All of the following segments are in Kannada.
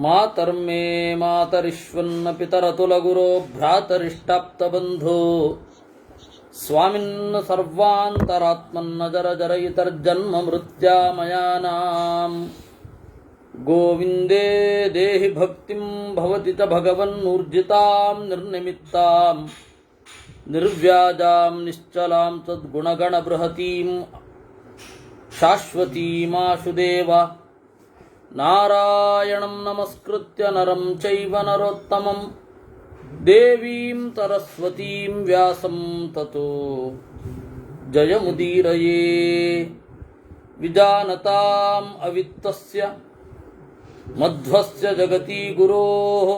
ಮಾತರ್ಮೇ ಮಾತರಿಶ್ವನ್ನ ಪಿತರತುಲಗುರೋ ಭ್ರಾತರಿಷ್ಟಾಪ್ತಬಂಧೋ ಸ್ವಾಮಿನ್ನ ಸರ್ವಾಂತರಾತ್ಮನ್ನ ಜರ ಜರಯಿತರ್ಜನ್ಮ ಮೃತ್ಯಾಮಯಾನಾಂ ಗೋವಿಂದೇ ದೇಹಿ ಭಕ್ತಿಂ ಭವತಿ ಚ ಭಗವನ್ನೂರ್ಜಿತಾಂ ನಿರ್ನಿಮಿತ್ತಾಂ ನಿರ್ವ್ಯಾಜಾಂ ನಿಶ್ಚಲಾಂ ತದ್ಗುಣಗಣಬೃಹತೀಂ ಶಾಶ್ವತೀಮಾಶುದೇವ ನಾರಾಯಣಂ ನಮಸ್ಕೃತ್ಯ ನರಂ ಚೈವ ನರೋತ್ತಮಂ ದೇವೀಂ ಸರಸ್ವತೀಂ ವ್ಯಾಸಂ ತತೋ ಜಯಮುದೀರಯೇ ವಿಜಾನತಾಂ ಅವಿತ್ತಸ್ಯ ಮಧ್ವಸ್ಯ ಜಗತಿ ಗುರೋಃ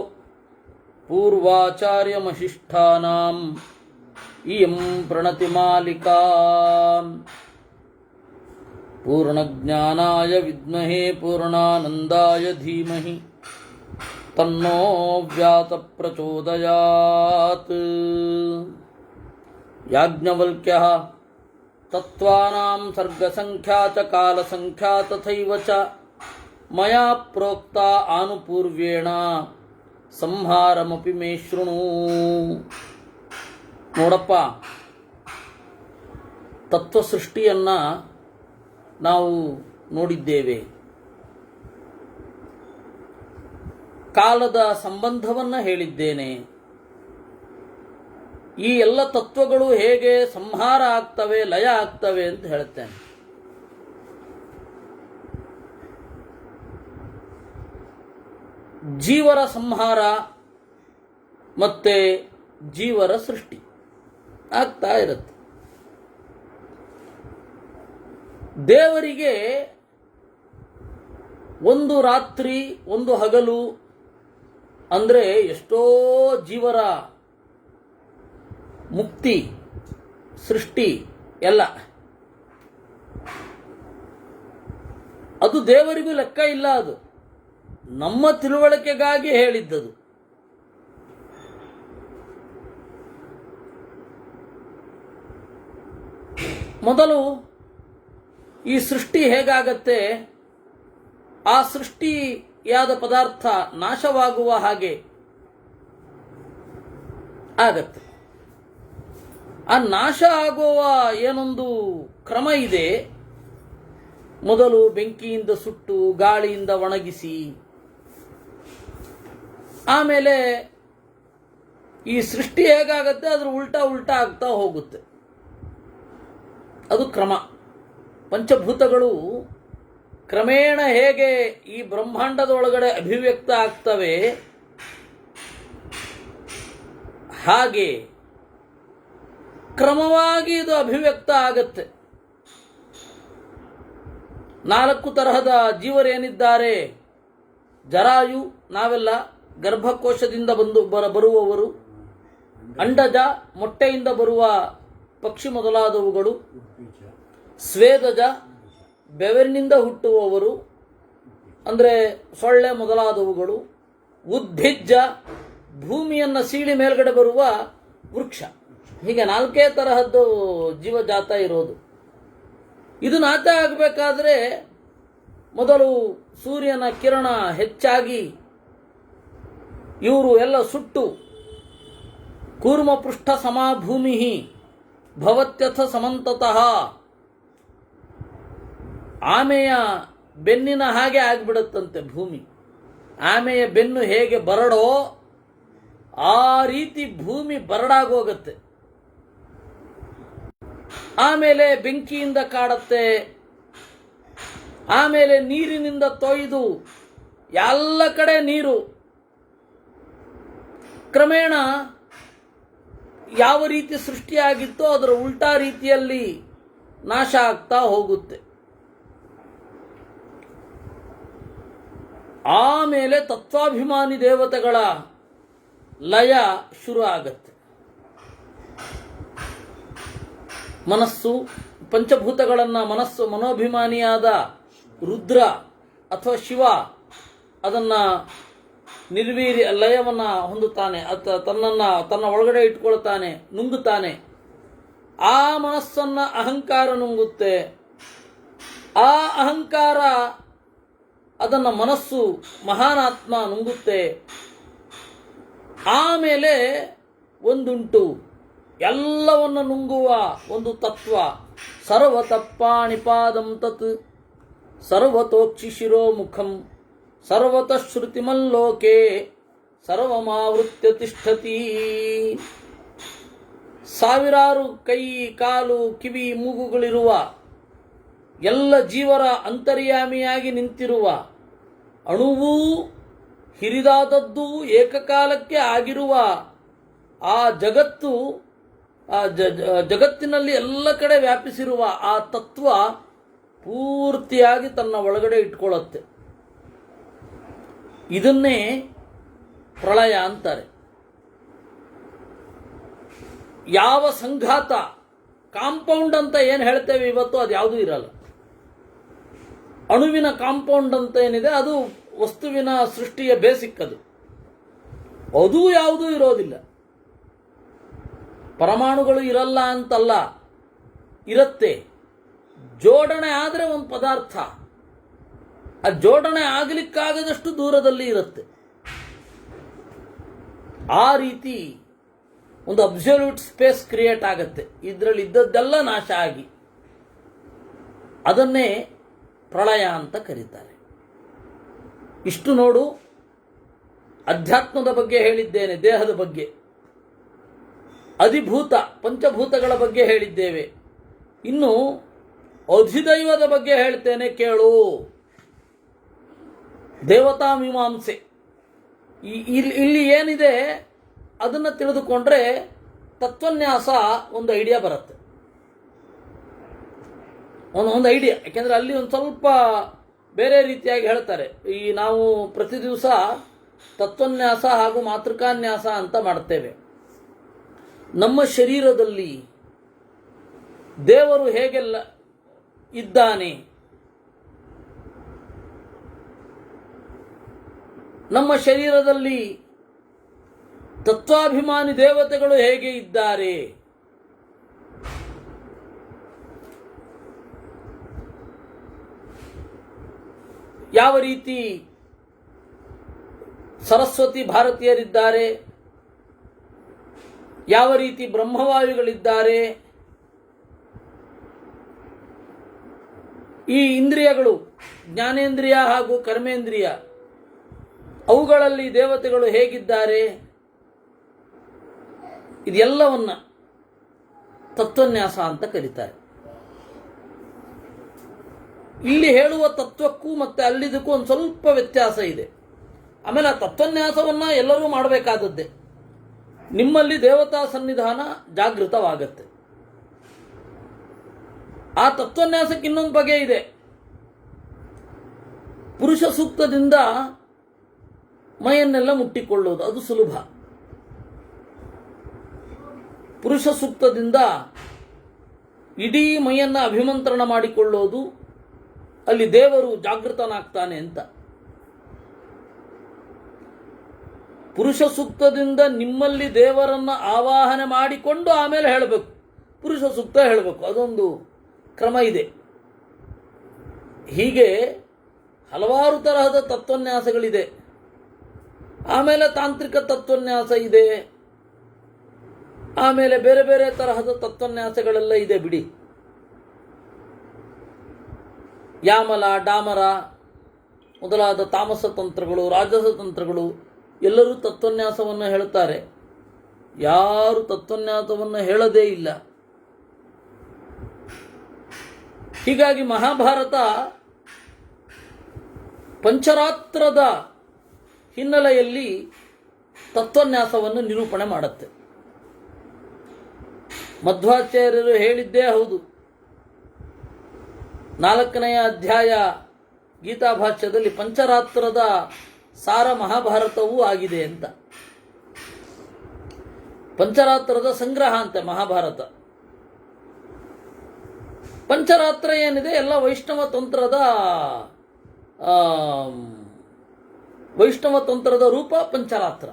ಪೂರ್ವಾಚಾರ್ಯಮಶಿಷ್ಠಾನಾಂ ಇಯಂ ಪ್ರಣತಿಮಾಲಿಕಾ ಪೂರ್ಣಜ್ಞಾನಾಯ ವಿದ್ಮಹೇ ಪೂರ್ಣಾನಂದಾಯ ಧೀಮಹಿ ತನ್ನೋ ವ್ಯಾಸ ಪ್ರಚೋದಯಾತ್. ಯಾಜ್ಞವಲ್ಕ್ಯಃ ತತ್ವಾನಾಂ ಸರ್ಗಸಂಖ್ಯಾ ಚ ಕಾಲಸಂಖ್ಯಾ ತಥೈವ ಚ ಮಯಾ ಪ್ರೋಕ್ತ ಆನುಪೂರ್ವೇಣ ಸಂಹಾರಮಪಿ ಮೇ ಶೃಣು. ನೋಡಪ್ಪ, ತತ್ವಸೃಷ್ಟಿಯನ್ನ ನಾವು ನೋಡಿದ್ದೇವೆ. ಕಾಲದ ಸಂಬಂಧವನ್ನು ಹೇಳಿದ್ದೇನೆ. ಈ ಎಲ್ಲ ತತ್ವಗಳು ಹೇಗೆ ಸಂಹಾರ ಆಗ್ತವೆ, ಲಯ ಆಗ್ತವೆ ಅಂತ ಹೇಳ್ತೇನೆ. ಜೀವರ ಸಂಹಾರ ಮತ್ತೆ ಜೀವರ ಸೃಷ್ಟಿ ಆಗ್ತಾ ಇರುತ್ತೆ. ದೇವರಿಗೆ ಒಂದು ರಾತ್ರಿ ಒಂದು ಹಗಲು ಅಂದರೆ ಎಷ್ಟೋ ಜೀವರ ಮುಕ್ತಿ ಸೃಷ್ಟಿ ಎಲ್ಲ ಅದು ದೇವರಿಗೂ ಲೆಕ್ಕ ಇಲ್ಲ. ಅದು ನಮ್ಮ ತಿಳುವಳಿಕೆಗಾಗಿ ಹೇಳಿದ್ದದು. ಮೊದಲು ಈ ಸೃಷ್ಟಿ ಹೇಗಾಗತ್ತೆ, ಆ ಸೃಷ್ಟಿಯಾದ ಪದಾರ್ಥ ನಾಶವಾಗುವ ಹಾಗೆ ಆಗತ್ತೆ. ಆ ನಾಶ ಆಗುವ ಏನೊಂದು ಕ್ರಮ ಇದೆ. ಮೊದಲು ಬೆಂಕಿಯಿಂದ ಸುಟ್ಟು ಗಾಳಿಯಿಂದ ಒಣಗಿಸಿ ಆಮೇಲೆ ಈ ಸೃಷ್ಟಿ ಹೇಗಾಗತ್ತೆ ಅದರ ಉಲ್ಟಾ ಉಲ್ಟಾ ಆಗ್ತಾ ಹೋಗುತ್ತೆ. ಅದು ಕ್ರಮ. ಪಂಚಭೂತಗಳು ಕ್ರಮೇಣ ಹೇಗೆ ಈ ಬ್ರಹ್ಮಾಂಡದ ಒಳಗಡೆ ಅಭಿವ್ಯಕ್ತ ಆಗ್ತವೆ ಹಾಗೆ ಕ್ರಮವಾಗಿ ಇದು ಅಭಿವ್ಯಕ್ತ ಆಗತ್ತೆ. 4 ತರಹದ ಜೀವರೇನಿದ್ದಾರೆ, ಜರಾಯು ನಾವೆಲ್ಲ ಗರ್ಭಕೋಶದಿಂದ ಬರುವವರು, ಅಂಡಜ ಮೊಟ್ಟೆಯಿಂದ ಬರುವ ಪಕ್ಷಿ ಮೊದಲಾದವುಗಳು, ಸ್ವೇದಜ ಬೆವರಿನಿಂದ ಹುಟ್ಟುವವರು ಅಂದರೆ ಸೊಳ್ಳೆ ಮೊದಲಾದವುಗಳು, ಉದ್ಭಿಜ್ಜ ಭೂಮಿಯನ್ನು ಸೀಳಿ ಮೇಲ್ಗಡೆ ಬರುವ ವೃಕ್ಷ. ಹೀಗೆ 4 ತರಹದ್ದು ಜೀವಜಾತ ಇರೋದು. ಇದು ನಾಶ ಆಗಬೇಕಾದ್ರೆ ಮೊದಲು ಸೂರ್ಯನ ಕಿರಣ ಹೆಚ್ಚಾಗಿ ಇವರು ಎಲ್ಲ ಸುಟ್ಟು ಕೂರ್ಮ ಪೃಷ್ಠ ಸಮಾಭೂಮಿ ಭವತ್ಯಥ ಸಮಂತತಃ ಆಮೆಯ ಬೆನ್ನಿನ ಹಾಗೆ ಆಗಿಬಿಡುತ್ತಂತೆ ಭೂಮಿ. ಆಮೆಯ ಬೆನ್ನು ಹೇಗೆ ಬರಡೋ ಆ ರೀತಿ ಭೂಮಿ ಬರಡಾಗೋಗತ್ತೆ. ಆಮೇಲೆ ಬೆಂಕಿಯಿಂದ ಕಾಡತ್ತೆ. ಆಮೇಲೆ ನೀರಿನಿಂದ ತೊಯ್ದು ಎಲ್ಲ ಕಡೆ ನೀರು ಕ್ರಮೇಣ ಯಾವ ರೀತಿ ಸೃಷ್ಟಿಯಾಗಿತ್ತೋ ಅದರ ಉಲ್ಟಾ ರೀತಿಯಲ್ಲಿ ನಾಶ ಆಗ್ತಾ ಹೋಗುತ್ತೆ. ಆಮೇಲೆ ತತ್ವಾಭಿಮಾನಿ ದೇವತೆಗಳ ಲಯ ಶುರು ಆಗತ್ತೆ. ಮನಸ್ಸು ಪಂಚಭೂತಗಳನ್ನು ಮನಸ್ಸು ಮನೋಭಿಮಾನಿಯಾದ ರುದ್ರ ಅಥವಾ ಶಿವ ಅದನ್ನು ನಿರ್ವೀರ್ಯ ಲಯವನ್ನು ಹೊಂದುತ್ತಾನೆ. ತನ್ನ ಒಳಗಡೆ ಇಟ್ಕೊಳ್ತಾನೆ, ನುಂಗುತ್ತಾನೆ. ಆ ಮನಸ್ಸನ್ನು ಅಹಂಕಾರ ನುಂಗುತ್ತೆ. ಆ ಅಹಂಕಾರ ಅದನ್ನು ಮನಸ್ಸು ಮಹಾನಾತ್ಮ ನುಂಗುತ್ತೆ. ಆಮೇಲೆ ಒಂದುಂಟು, ಎಲ್ಲವನ್ನು ನುಂಗುವ ಒಂದು ತತ್ವ. ಸರ್ವತಪ್ಪಾಣಿಪಾದಂ ತತ್ ಸರ್ವತೋಕ್ಷಿ ಶಿರೋಮುಖಂ ಸರ್ವತಃ ಶ್ರುತಿಮಲ್ಲೋಕೆ ಸರ್ವಮಾವೃತ್ಯ ತಿಷ್ಠತಿ. ಸಾವಿರಾರು ಕೈ, ಕಾಲು, ಕಿವಿ, ಮೂಗುಗಳಿರುವ ಎಲ್ಲ ಜೀವರ ಅಂತರ್ಯಾಮಿಯಾಗಿ ನಿಂತಿರುವ, ಅಣುವೂ ಹಿರಿದಾದದ್ದು ಏಕಕಾಲಕ್ಕೆ ಆಗಿರುವ ಆ ಜಗತ್ತು, ಆ ಜಗತ್ತಿನಲ್ಲಿ ಎಲ್ಲ ಕಡೆ ವ್ಯಾಪಿಸಿರುವ ಆ ತತ್ವ ಪೂರ್ತಿಯಾಗಿ ತನ್ನ ಒಳಗಡೆ ಇಟ್ಕೊಳ್ಳುತ್ತೆ. ಇದನ್ನೇ ಪ್ರಳಯ ಅಂತಾರೆ. ಯಾವ ಸಂಘಾತ, ಕಾಂಪೌಂಡ್ ಅಂತ ಏನು ಹೇಳ್ತೇವೆ ಇವತ್ತು, ಅದು ಯಾವುದೂ ಇರಲ್ಲ. ಅಣುವಿನ ಕಾಂಪೌಂಡ್ ಅಂತ ಏನಿದೆ ಅದು ವಸ್ತುವಿನ ಸೃಷ್ಟಿಯ ಬೇಸಿಕ್. ಅದು ಯಾವುದೂ ಇರೋದಿಲ್ಲ. ಪರಮಾಣುಗಳು ಇರಲ್ಲ ಅಂತಲ್ಲ, ಇರುತ್ತೆ. ಜೋಡಣೆ ಆದರೆ ಒಂದು ಪದಾರ್ಥ ಆ ಜೋಡಣೆ ಆಗಲಿಕ್ಕಾಗದಷ್ಟು ದೂರದಲ್ಲಿ ಇರುತ್ತೆ. ಆ ರೀತಿ ಒಂದು ಅಬ್ಸಲ್ಯೂಟ್ ಸ್ಪೇಸ್ ಕ್ರಿಯೇಟ್ ಆಗುತ್ತೆ. ಇದರಲ್ಲಿ ಇದ್ದದ್ದೆಲ್ಲ ನಾಶ ಆಗಿ, ಅದನ್ನೇ ಪ್ರಳಯ ಅಂತ ಕರೀತಾರೆ. ಇಷ್ಟು ನೋಡು, ಅಧ್ಯಾತ್ಮದ ಬಗ್ಗೆ ಹೇಳಿದ್ದೇನೆ, ದೇಹದ ಬಗ್ಗೆ. ಅಧಿಭೂತ ಪಂಚಭೂತಗಳ ಬಗ್ಗೆ ಹೇಳಿದ್ದೇವೆ. ಇನ್ನು ಅಧಿದೈವದ ಬಗ್ಗೆ ಹೇಳ್ತೇನೆ, ಕೇಳು. ದೇವತಾ ಮೀಮಾಂಸೆ. ಇಲ್ಲಿ ಏನಿದೆ ಅದನ್ನು ತಿಳಿದುಕೊಂಡ್ರೆ ತತ್ವನ್ಯಾಸ ಒಂದು ಐಡಿಯಾ ಬರುತ್ತೆ. ಒಂದು ಐಡಿಯಾ, ಯಾಕೆಂದರೆ ಅಲ್ಲಿ ಒಂದು ಸ್ವಲ್ಪ ಬೇರೆ ರೀತಿಯಾಗಿ ಹೇಳ್ತಾರೆ. ಈ ನಾವು ಪ್ರತಿ ದಿವಸ ತತ್ವನ್ಯಾಸ ಹಾಗೂ ಮಾತೃಕಾನ್ಯಾಸ ಅಂತ ಮಾಡ್ತೇವೆ. ನಮ್ಮ ಶರೀರದಲ್ಲಿ ದೇವರು ಹೇಗೆಲ್ಲ ಇದ್ದಾನೆ, ನಮ್ಮ ಶರೀರದಲ್ಲಿ ತತ್ವಾಭಿಮಾನಿ ದೇವತೆಗಳು ಹೇಗೆ ಇದ್ದಾರೆ, ಯಾವ ರೀತಿ ಸರಸ್ವತಿ ಭಾರತೀಯರಿದ್ದಾರೆ, ಯಾವ ರೀತಿ ಬ್ರಹ್ಮವಾಯುಗಳಿದ್ದಾರೆ, ಈ ಇಂದ್ರಿಯಗಳು ಜ್ಞಾನೇಂದ್ರಿಯ ಹಾಗೂ ಕರ್ಮೇಂದ್ರಿಯ ಅವುಗಳಲ್ಲಿ ದೇವತೆಗಳು ಹೇಗಿದ್ದಾರೆ, ಇದೆಲ್ಲವನ್ನ ತತ್ವನ್ಯಾಸ ಅಂತ ಕರೀತಾರೆ. ಇಲ್ಲಿ ಹೇಳುವ ತತ್ವಕ್ಕೂ ಮತ್ತೆ ಅಲ್ಲಿದ್ದಕ್ಕೂ ಒಂದು ಸ್ವಲ್ಪ ವ್ಯತ್ಯಾಸ ಇದೆ. ಆಮೇಲೆ ಆ ತತ್ವನ್ಯಾಸವನ್ನ ಎಲ್ಲರೂ ಮಾಡಬೇಕಾದದ್ದೇ. ನಿಮ್ಮಲ್ಲಿ ದೇವತಾ ಸನ್ನಿಧಾನ ಜಾಗೃತವಾಗತ್ತೆ. ಆ ತತ್ವನ್ಯಾಸಕ್ಕೆ ಇನ್ನೊಂದು ಬಗೆ ಇದೆ. ಪುರುಷ ಸೂಕ್ತದಿಂದ ಮೈಯನ್ನೆಲ್ಲ ಮುಟ್ಟಿಕೊಳ್ಳುವುದು, ಅದು ಸುಲಭ. ಪುರುಷ ಸೂಕ್ತದಿಂದ ಇಡೀ ಮೈಯನ್ನು ಅಭಿಮಂತ್ರಣ ಮಾಡಿಕೊಳ್ಳೋದು, ಅಲ್ಲಿ ದೇವರು ಜಾಗೃತನಾಗ್ತಾನೆ ಅಂತ. ಪುರುಷ ಸೂಕ್ತದಿಂದ ನಿಮ್ಮಲ್ಲಿ ದೇವರನ್ನು ಆವಾಹನೆ ಮಾಡಿಕೊಂಡು ಆಮೇಲೆ ಹೇಳಬೇಕು, ಪುರುಷ ಸೂಕ್ತ ಹೇಳಬೇಕು. ಅದೊಂದು ಕ್ರಮ ಇದೆ. ಹೀಗೆ ಹಲವಾರು ತರಹದ ತತ್ವನ್ಯಾಸಗಳಿದೆ. ಆಮೇಲೆ ತಾಂತ್ರಿಕ ತತ್ವನ್ಯಾಸ ಇದೆ, ಆಮೇಲೆ ಬೇರೆ ಬೇರೆ ತರಹದ ತತ್ವನ್ಯಾಸಗಳೆಲ್ಲ ಇದೆ ಬಿಡಿ. ಯಾಮಲ, ಡಾಮರ ಮೊದಲಾದ ತಾಮಸ ತಂತ್ರಗಳು, ರಾಜಸ ತಂತ್ರಗಳು ಎಲ್ಲರೂ ತತ್ವನ್ಯಾಸವನ್ನು ಹೇಳುತ್ತಾರೆ. ಯಾರು ತತ್ವನ್ಯಾಸವನ್ನು ಹೇಳದೇ ಇಲ್ಲ. ಹೀಗಾಗಿ ಮಹಾಭಾರತ ಪಂಚರಾತ್ರದ ಹಿನ್ನೆಲೆಯಲ್ಲಿ ತತ್ವನ್ಯಾಸವನ್ನು ನಿರೂಪಣೆ ಮಾಡುತ್ತೆ. ಮಧ್ವಾಚಾರ್ಯರು ಹೇಳಿದ್ದೇ ಹೌದು. 4ನೆಯ ಅಧ್ಯಾಯ ಗೀತಾಭಾಷ್ಯದಲ್ಲಿ ಪಂಚರಾತ್ರದ ಸಾರ ಮಹಾಭಾರತವೂ ಆಗಿದೆ ಅಂತ. ಪಂಚರಾತ್ರದ ಸಂಗ್ರಹ ಅಂತೆ ಮಹಾಭಾರತ. ಪಂಚರಾತ್ರ ಏನಿದೆ ಎಲ್ಲ ವೈಷ್ಣವ ತಂತ್ರದ ರೂಪ ಪಂಚರಾತ್ರ.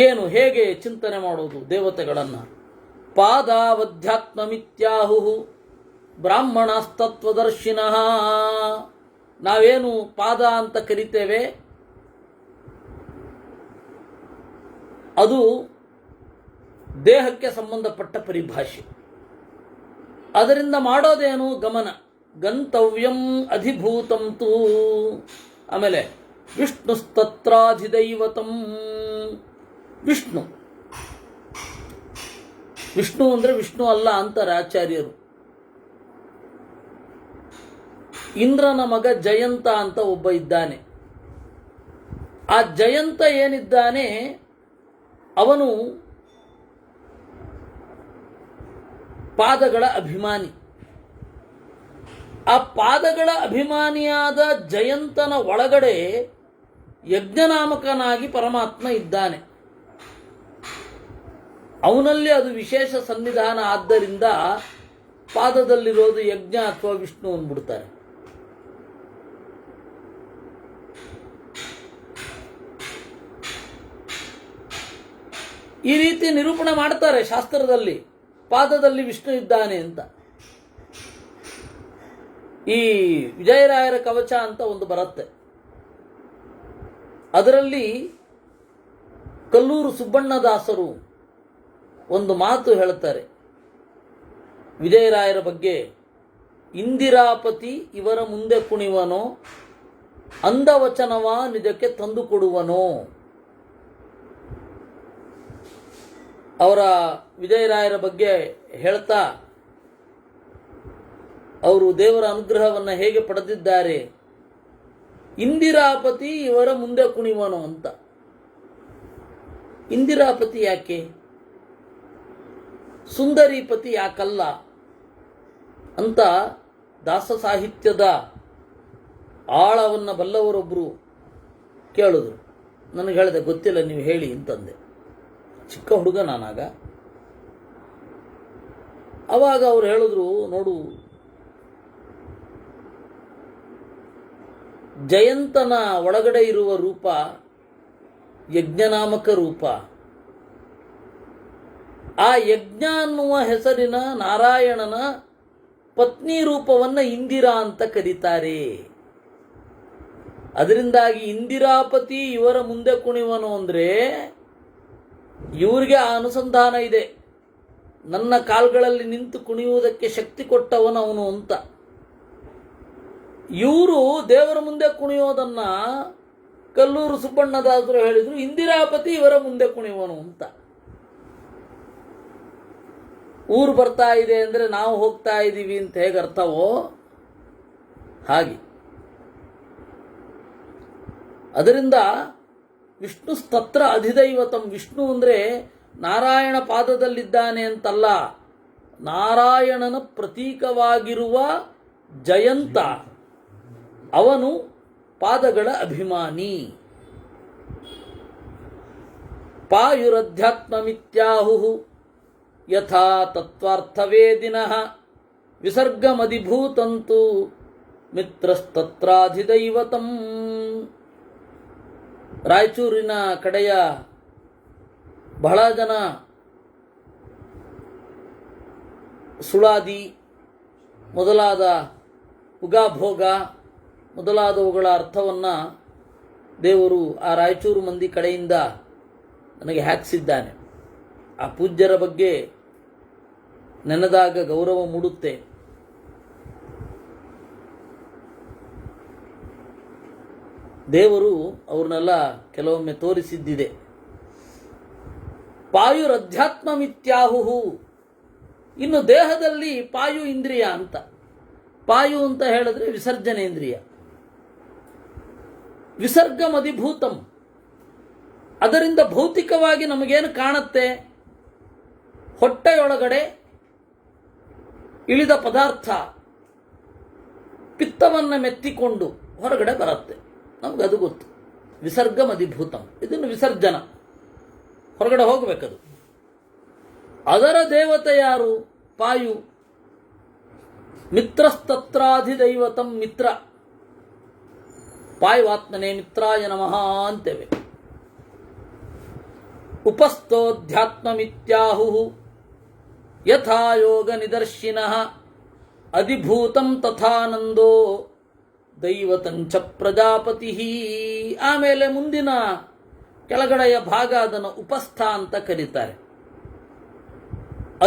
ಏನು, ಹೇಗೆ ಚಿಂತನೆ ಮಾಡೋದು ದೇವತೆಗಳನ್ನು. ಪಾದಾವಧ್ಯಾತ್ಮಮಿತ್ಯಾಹು ಬ್ರಾಹ್ಮಣಸ್ತತ್ವದರ್ಶಿನಃ. ನಾವೇನು ಪಾದ ಅಂತ ಕರಿತೇವೆ ಅದು ದೇಹಕ್ಕೆ ಸಂಬಂಧಪಟ್ಟ ಪರಿಭಾಷೆ. ಅದರಿಂದ ಮಾಡೋದೇನು? ಗಮನ. ಗಂತವ್ಯಂ ಅಧಿಭೂತಂ ತು. ಆಮೇಲೆ ವಿಷ್ಣುಸ್ತತ್ರಾಧಿದೈವತಂ. ವಿಷ್ಣು ವಿಷ್ಣು ಅಂದರೆ ವಿಷ್ಣು ಅಲ್ಲ ಅಂತಾರೆ ಆಚಾರ್ಯರು. ಇಂದ್ರನ ಮಗ ಜಯಂತ ಅಂತ ಒಬ್ಬ ಇದ್ದಾನೆ. ಆ ಜಯಂತ ಏನಿದ್ದಾನೆ ಅವನು ಪಾದಗಳ ಅಭಿಮಾನಿ. ಆ ಪಾದಗಳ ಅಭಿಮಾನಿಯಾದ ಜಯಂತನ ಒಳಗಡೆ ಯಜ್ಞನಾಮಕನಾಗಿ ಪರಮಾತ್ಮ ಇದ್ದಾನೆ. ಅವನಲ್ಲಿ ಅದು ವಿಶೇಷ ಸನ್ನಿಧಾನ. ಆದ್ದರಿಂದ ಪಾದದಲ್ಲಿರೋದು ಯಜ್ಞ ಅಥವಾ ವಿಷ್ಣು ಅಂದ್ಬಿಡ್ತಾರೆ. ಈ ರೀತಿ ನಿರೂಪಣೆ ಮಾಡ್ತಾರೆ ಶಾಸ್ತ್ರದಲ್ಲಿ, ಪಾದದಲ್ಲಿ ವಿಷ್ಣು ಇದ್ದಾನೆ ಅಂತ. ಈ ವಿಜಯರಾಯರ ಕವಚ ಅಂತ ಒಂದು ಬರುತ್ತೆ. ಅದರಲ್ಲಿ ಕಲ್ಲೂರು ಸುಬ್ಬಣ್ಣದಾಸರು ಒಂದು ಮಾತು ಹೇಳುತ್ತಾರೆ ವಿಜಯರಾಯರ ಬಗ್ಗೆ. ಇಂದಿರಾಪತಿ ಇವರ ಮುಂದೆ ಕುಣಿವನೋ, ಅಂದವಚನವ ನಿಜಕ್ಕೆ ತಂದು ಕೊಡುವನೋ. ಅವರ ವಿಜಯರಾಯರ ಬಗ್ಗೆ ಹೇಳ್ತಾ ಅವರು ದೇವರ ಅನುಗ್ರಹವನ್ನು ಹೇಗೆ ಪಡೆದಿದ್ದಾರೆ. ಇಂದಿರಾಪತಿ ಇವರ ಮುಂದೆ ಕುಣಿವನು ಅಂತ. ಇಂದಿರಾಪತಿ ಯಾಕೆ? ಸುಂದರೀಪತಿ ಯಾಕಲ್ಲ ಅಂತ ದಾಸ ಸಾಹಿತ್ಯದ ಆಳವನ್ನು ಬಲ್ಲವರೊಬ್ಬರು ಕೇಳಿದ್ರು. ನನಗೆ ಹೇಳಿದೆ ಗೊತ್ತಿಲ್ಲ, ನೀವು ಹೇಳಿ ಅಂತಂದೆ. ಚಿಕ್ಕ ಹುಡುಗ ನಾನಾಗ. ಅವಾಗ ಅವ್ರು ಹೇಳಿದ್ರು, ನೋಡು, ಜಯಂತನ ಒಳಗಡೆ ಇರುವ ರೂಪ ಯಜ್ಞನಾಮಕ ರೂಪ. ಆ ಯಜ್ಞ ಅನ್ನುವ ಹೆಸರಿನ ನಾರಾಯಣನ ಪತ್ನಿ ರೂಪವನ್ನು ಇಂದಿರಾ ಅಂತ ಕರೀತಾರೆ. ಅದರಿಂದಾಗಿ ಇಂದಿರಾಪತಿ ಇವರ ಮುಂದೆ ಕುಣಿವನು ಅಂದರೆ ಇವರಿಗೆ ಆ ಅನುಸಂಧಾನ ಇದೆ. ನನ್ನ ಕಾಲ್ಗಳಲ್ಲಿ ನಿಂತು ಕುಣಿಯುವುದಕ್ಕೆ ಶಕ್ತಿ ಕೊಟ್ಟವನು ಅವನು ಅಂತ. ಇವರು ದೇವರ ಮುಂದೆ ಕುಣಿಯೋದನ್ನ ಕಲ್ಲೂರು ಸುಬ್ಬಣ್ಣದಾಸರು ಹೇಳಿದ್ರು, ಇಂದಿರಾಪತಿ ಇವರ ಮುಂದೆ ಕುಣಿಯುವನು ಅಂತ. ಊರು ಬರ್ತಾ ಇದೆ ಅಂದರೆ ನಾವು ಹೋಗ್ತಾ ಇದ್ದೀವಿ ಅಂತ ಹೇಗೆ ಅರ್ಥವೋ ಹಾಗೆ. ಅದರಿಂದ ವಿಷ್ಣು ಸ್ತತ್ರ ಅಧಿದೈವತಂ. ವಿಷ್ಣು ಅಂದರೆ ನಾರಾಯಣ ಪಾದದಲ್ಲಿದ್ದಾನೆ ಅಂತಲ್ಲ, ನಾರಾಯಣನ ಪ್ರತೀಕವಾಗಿರುವ ಜಯಂತ ಅವನು ಪಾದಗಳ ಅಭಿಮಾನಿ. ಪಾಯುರಧ್ಯಾತ್ಮಮಿತ್ಯಾಹು ಯಥಾ ತತ್ವಾರ್ಥವೇದಿನಃ ವಿಸರ್ಗಮಧಿಭೂತಂತು ಮಿತ್ರಸ್ತತ್ರಾಧಿದೈವತಂ. ರಾಯಚೂರಿನ ಕಡೆಯ ಬಹಳ ಜನ ಸುಳಾದಿ ಮೊದಲಾದ ಉಗಾಭೋಗ ಮೊದಲಾದವುಗಳ ಅರ್ಥವನ್ನು ದೇವರು ಆ ರಾಯಚೂರು ಮಂದಿ ಕಡೆಯಿಂದ ನನಗೆ ಹಾಕಿಸಿದ್ದಾನೆ. ಆ ಪೂಜ್ಯರ ಬಗ್ಗೆ ನೆನೆದಾಗ ಗೌರವ ಮೂಡುತ್ತೆ. ದೇವರು ಅವ್ರನ್ನೆಲ್ಲ ಕೆಲವೊಮ್ಮೆ ತೋರಿಸಿದ್ದಿದೆ. ಪಾಯುರಧ್ಯಾತ್ಮಮಿತ್ಯಾಹು. ಇನ್ನು ದೇಹದಲ್ಲಿ ಪಾಯು ಇಂದ್ರಿಯ ಅಂತ. ಪಾಯು ಅಂತ ಹೇಳಿದ್ರೆ ವಿಸರ್ಜನೇಂದ್ರಿಯ. ವಿಸರ್ಗಮಧಿಭೂತಂ. ಅದರಿಂದ ಭೌತಿಕವಾಗಿ ನಮಗೇನು ಕಾಣುತ್ತೆ? ಹೊಟ್ಟೆಯೊಳಗಡೆ ಇಳಿದ ಪದಾರ್ಥ ಪಿತ್ತವನ್ನು ಮೆತ್ತಿಕೊಂಡು ಹೊರಗಡೆ ಬರುತ್ತೆ. ನಮಗದು ಗೊತ್ತು. ವಿಸರ್ಗಮಧಿಭೂತಂ. ಇದನ್ನು ವಿಸರ್ಜನ, ಹೊರಗಡೆ ಹೋಗಬೇಕದು. ಅದರ ದೇವತೆ ಯಾರು? ಪಾಯು. ಮಿತ್ರಸ್ತತ್ರಾಧಿದೈವತಂ. ಮಿತ್ರ. ಪಾಯುವಾತ್ಮನೇ ಮಿತ್ರಾಯ ನಮಃ ಅಂತೇವೆ. ಉಪಸ್ಥೋಧ್ಯಾತ್ಮಮಿತ್ಯಾಹು ಯಥಾ ಯೋಗ ನಿದರ್ಶಿನಃ ಅಧಿಭೂತಂ ತಥಾನಂದೋ ದೈವತಂಚ ಪ್ರಜಾಪತಿ. ಆಮೇಲೆ ಮುಂದಿನ ಕೆಳಗಡೆಯ ಭಾಗ ಅದನ್ನು ಉಪಸ್ಥ ಅಂತ ಕರೀತಾರೆ.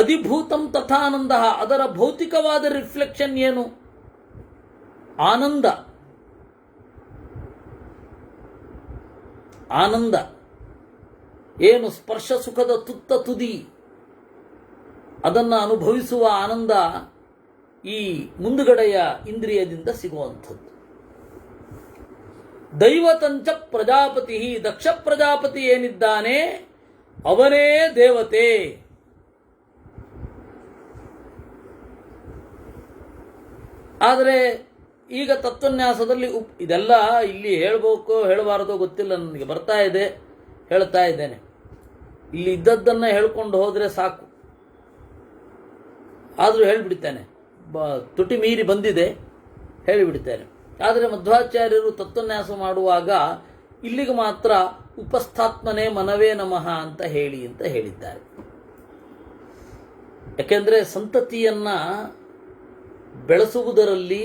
ಅಧಿಭೂತಂ ತಥಾನಂದ, ಅದರ ಭೌತಿಕವಾದ ರಿಫ್ಲೆಕ್ಷನ್ ಏನು? ಆನಂದ. ಆನಂದ ಏನು? ಸ್ಪರ್ಶ ಸುಖದ ತುತ್ತ ತುದಿ, ಅದನ್ನು ಅನುಭವಿಸುವ ಆನಂದ ಈ ಮುಂದುಗಡೆಯ ಇಂದ್ರಿಯದಿಂದ ಸಿಗುವಂಥದ್ದು. ದೈವತಂಚ ಪ್ರಜಾಪತಿ, ದಕ್ಷ ಪ್ರಜಾಪತಿ ಏನಿದ್ದಾನೆ ಅವನೇ ದೇವತೆ. ಆದರೆ ಈಗ ತತ್ವನ್ಯಾಸದಲ್ಲಿ ಇದೆಲ್ಲ ಇಲ್ಲಿ ಹೇಳಬೇಕು ಹೇಳಬಾರದೋ ಗೊತ್ತಿಲ್ಲ ನನಗೆ, ಬರ್ತಾ ಇದೆ ಹೇಳ್ತಾ ಇದ್ದೇನೆ. ಇಲ್ಲಿ ಇದ್ದದ್ದನ್ನು ಹೇಳ್ಕೊಂಡು ಹೋದರೆ ಸಾಕು, ಆದರೂ ಹೇಳಿಬಿಡ್ತೇನೆ. ತುಟಿ ಮೀರಿ ಬಂದಿದೆ, ಹೇಳಿಬಿಡ್ತೇನೆ. ಆದರೆ ಮಧ್ವಾಚಾರ್ಯರು ತತ್ವನ್ಯಾಸ ಮಾಡುವಾಗ ಇಲ್ಲಿಗೆ ಮಾತ್ರ ಉಪಸ್ಥಾತ್ಮನೇ ಮನವೇ ನಮಃ ಅಂತ ಹೇಳಿದ್ದಾರೆ. ಯಾಕೆಂದರೆ ಸಂತತಿಯನ್ನು ಬೆಳೆಸುವುದರಲ್ಲಿ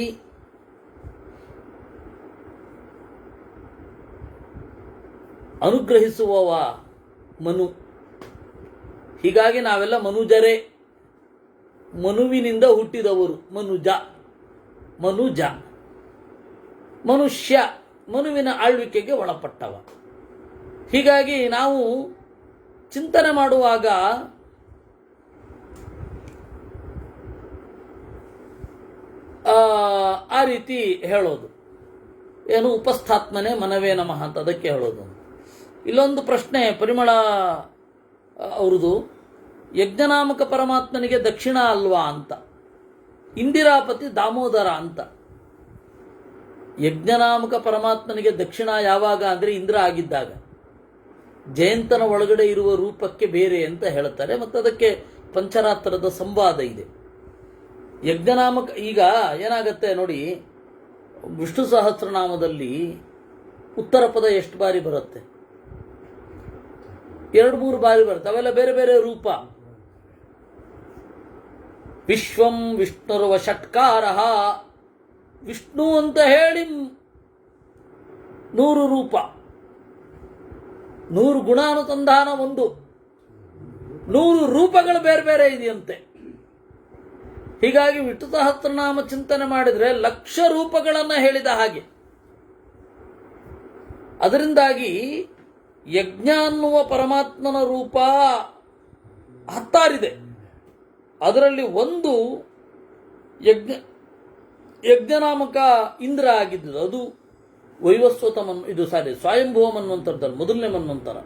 ಅನುಗ್ರಹಿಸುವವ ಮನು. ಹೀಗಾಗಿ ನಾವೆಲ್ಲ ಮನುಜರೇ, ಮನುವಿನಿಂದ ಹುಟ್ಟಿದವರು. ಮನುಜ ಮನುಷ್ಯ, ಮನುವಿನ ಆಳ್ವಿಕೆಗೆ ಒಳಪಟ್ಟವ. ಹೀಗಾಗಿ ನಾವು ಚಿಂತನೆ ಮಾಡುವಾಗ ಆ ರೀತಿ ಹೇಳೋದು ಏನು, ಉಪಸ್ಥಾತ್ಮನೆ ಮನವೇ ನಮಃ ಅಂತ ಅದಕ್ಕೆ ಹೇಳೋದು. ಇಲ್ಲೊಂದು ಪ್ರಶ್ನೆ ಪರಿಮಳ ಅವ್ರದ್ದು, ಯಜ್ಞನಾಮಕ ಪರಮಾತ್ಮನಿಗೆ ದಕ್ಷಿಣ ಅಲ್ವಾ ಅಂತ, ಇಂದಿರಾಪತಿ ದಾಮೋದರ ಅಂತ. ಯಜ್ಞನಾಮಕ ಪರಮಾತ್ಮನಿಗೆ ದಕ್ಷಿಣ ಯಾವಾಗ ಅಂದರೆ ಇಂದ್ರ ಆಗಿದ್ದಾಗ, ಜಯಂತನ ಒಳಗಡೆ ಇರುವ ರೂಪಕ್ಕೆ ಬೇರೆ ಅಂತ ಹೇಳ್ತಾರೆ. ಮತ್ತು ಅದಕ್ಕೆ ಪಂಚರಾತ್ರದ ಸಂವಾದ ಇದೆ. ಯಜ್ಞನಾಮಕ ಈಗ ಏನಾಗತ್ತೆ ನೋಡಿ, ವಿಷ್ಣು ಸಹಸ್ರನಾಮದಲ್ಲಿ ಉತ್ತರ ಪದ ಎಷ್ಟು ಬಾರಿ ಬರುತ್ತೆ? 2-3 ಬಾರಿ ಬರುತ್ತೆ. ಅವೆಲ್ಲ ಬೇರೆ ಬೇರೆ ರೂಪ. ವಿಶ್ವಂ ವಿಷ್ಣುರ್ವ ಷಟ್ಕಾರ, ವಿಷ್ಣು ಅಂತ ಹೇಳಿ 100 ರೂಪ, 100 ಗುಣಾನುಸಂಧಾನ, 100 ರೂಪಗಳು ಬೇರೆ ಬೇರೆ ಇದೆಯಂತೆ. ಹೀಗಾಗಿ ವಿಷ್ಣು ಸಹಸ್ರನಾಮ ಚಿಂತನೆ ಮಾಡಿದರೆ 1,00,000 ರೂಪಗಳನ್ನು ಹೇಳಿದ ಹಾಗೆ. ಅದರಿಂದಾಗಿ ಯಜ್ಞ ಅನ್ನುವ ಪರಮಾತ್ಮನ ರೂಪ 16 ಅದರಲ್ಲಿ ಒಂದು ಯಜ್ಞನಾಮಕ ಇಂದ್ರ ಆಗಿದ್ದು, ಅದು ವೈವಸ್ವತ ಸ್ವಯಂಭುವ ಮನ್ವಂತರದಲ್ಲಿ ಮೊದಲನೇ ಮನ್ವಂತರ.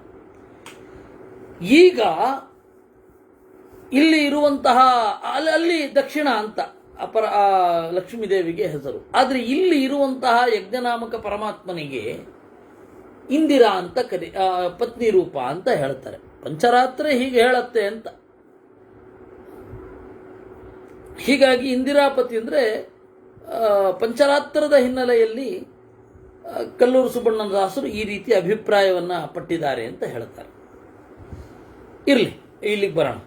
ಈಗ ಇಲ್ಲಿ ಇರುವಂತಹ ಅಲ್ಲಿ ದಕ್ಷಿಣ ಅಂತ ಲಕ್ಷ್ಮೀದೇವಿಗೆ ಹೆಸರು. ಆದರೆ ಇಲ್ಲಿ ಇರುವಂತಹ ಯಜ್ಞನಾಮಕ ಪರಮಾತ್ಮನಿಗೆ ಇಂದಿರಾ ಅಂತ ಪತ್ನಿ ರೂಪ ಅಂತ ಹೇಳ್ತಾರೆ. ಪಂಚರಾತ್ರೆ ಹೀಗೆ ಹೇಳತ್ತೆ ಅಂತ. ಹೀಗಾಗಿ ಇಂದಿರಾಪತಿ ಅಂದರೆ ಪಂಚರಾತ್ರದ ಹಿನ್ನೆಲೆಯಲ್ಲಿ ಕಲ್ಲೂರು ಸುಬ್ಬಣ್ಣದಾಸರು ಈ ರೀತಿ ಅಭಿಪ್ರಾಯವನ್ನು ಪಟ್ಟಿದ್ದಾರೆ ಅಂತ ಹೇಳ್ತಾರೆ. ಇರಲಿ, ಇಲ್ಲಿಗೆ ಬರೋಣ.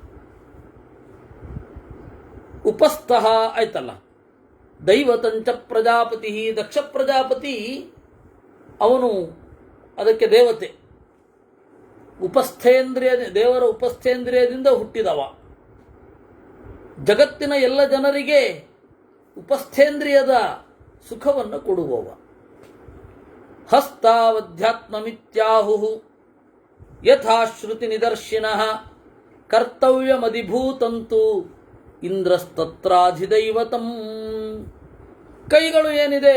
ಉಪಸ್ಥಃ ಆಯ್ತಲ್ಲ, ದೈವತಂಚ ಪ್ರಜಾಪತಿ, ದಕ್ಷ ಪ್ರಜಾಪತಿ ಅವನು ಅದಕ್ಕೆ ದೇವತೆ. ದೇವರ ಉಪಸ್ಥೇಂದ್ರಿಯದಿಂದ ಹುಟ್ಟಿದವ. ಜಗತ್ತಿನ ಎಲ್ಲ ಜನರಿಗೆ ಉಪಸ್ಥೇಂದ್ರಿಯದ ಸುಖವನ್ನು ಕೊಡುವವ. ಹಸ್ತಾವಧ್ಯಾತ್ಮಮಿತ್ಯಾಹು ಯಥಾಶ್ರುತಿ ನಿದರ್ಶಿನಃ ಕರ್ತವ್ಯಮಧಿಭೂತಂತು ಇಂದ್ರಸ್ತತ್ರಾಧಿದೈವತಂ. ಕೈಗಳು ಏನಿದೆ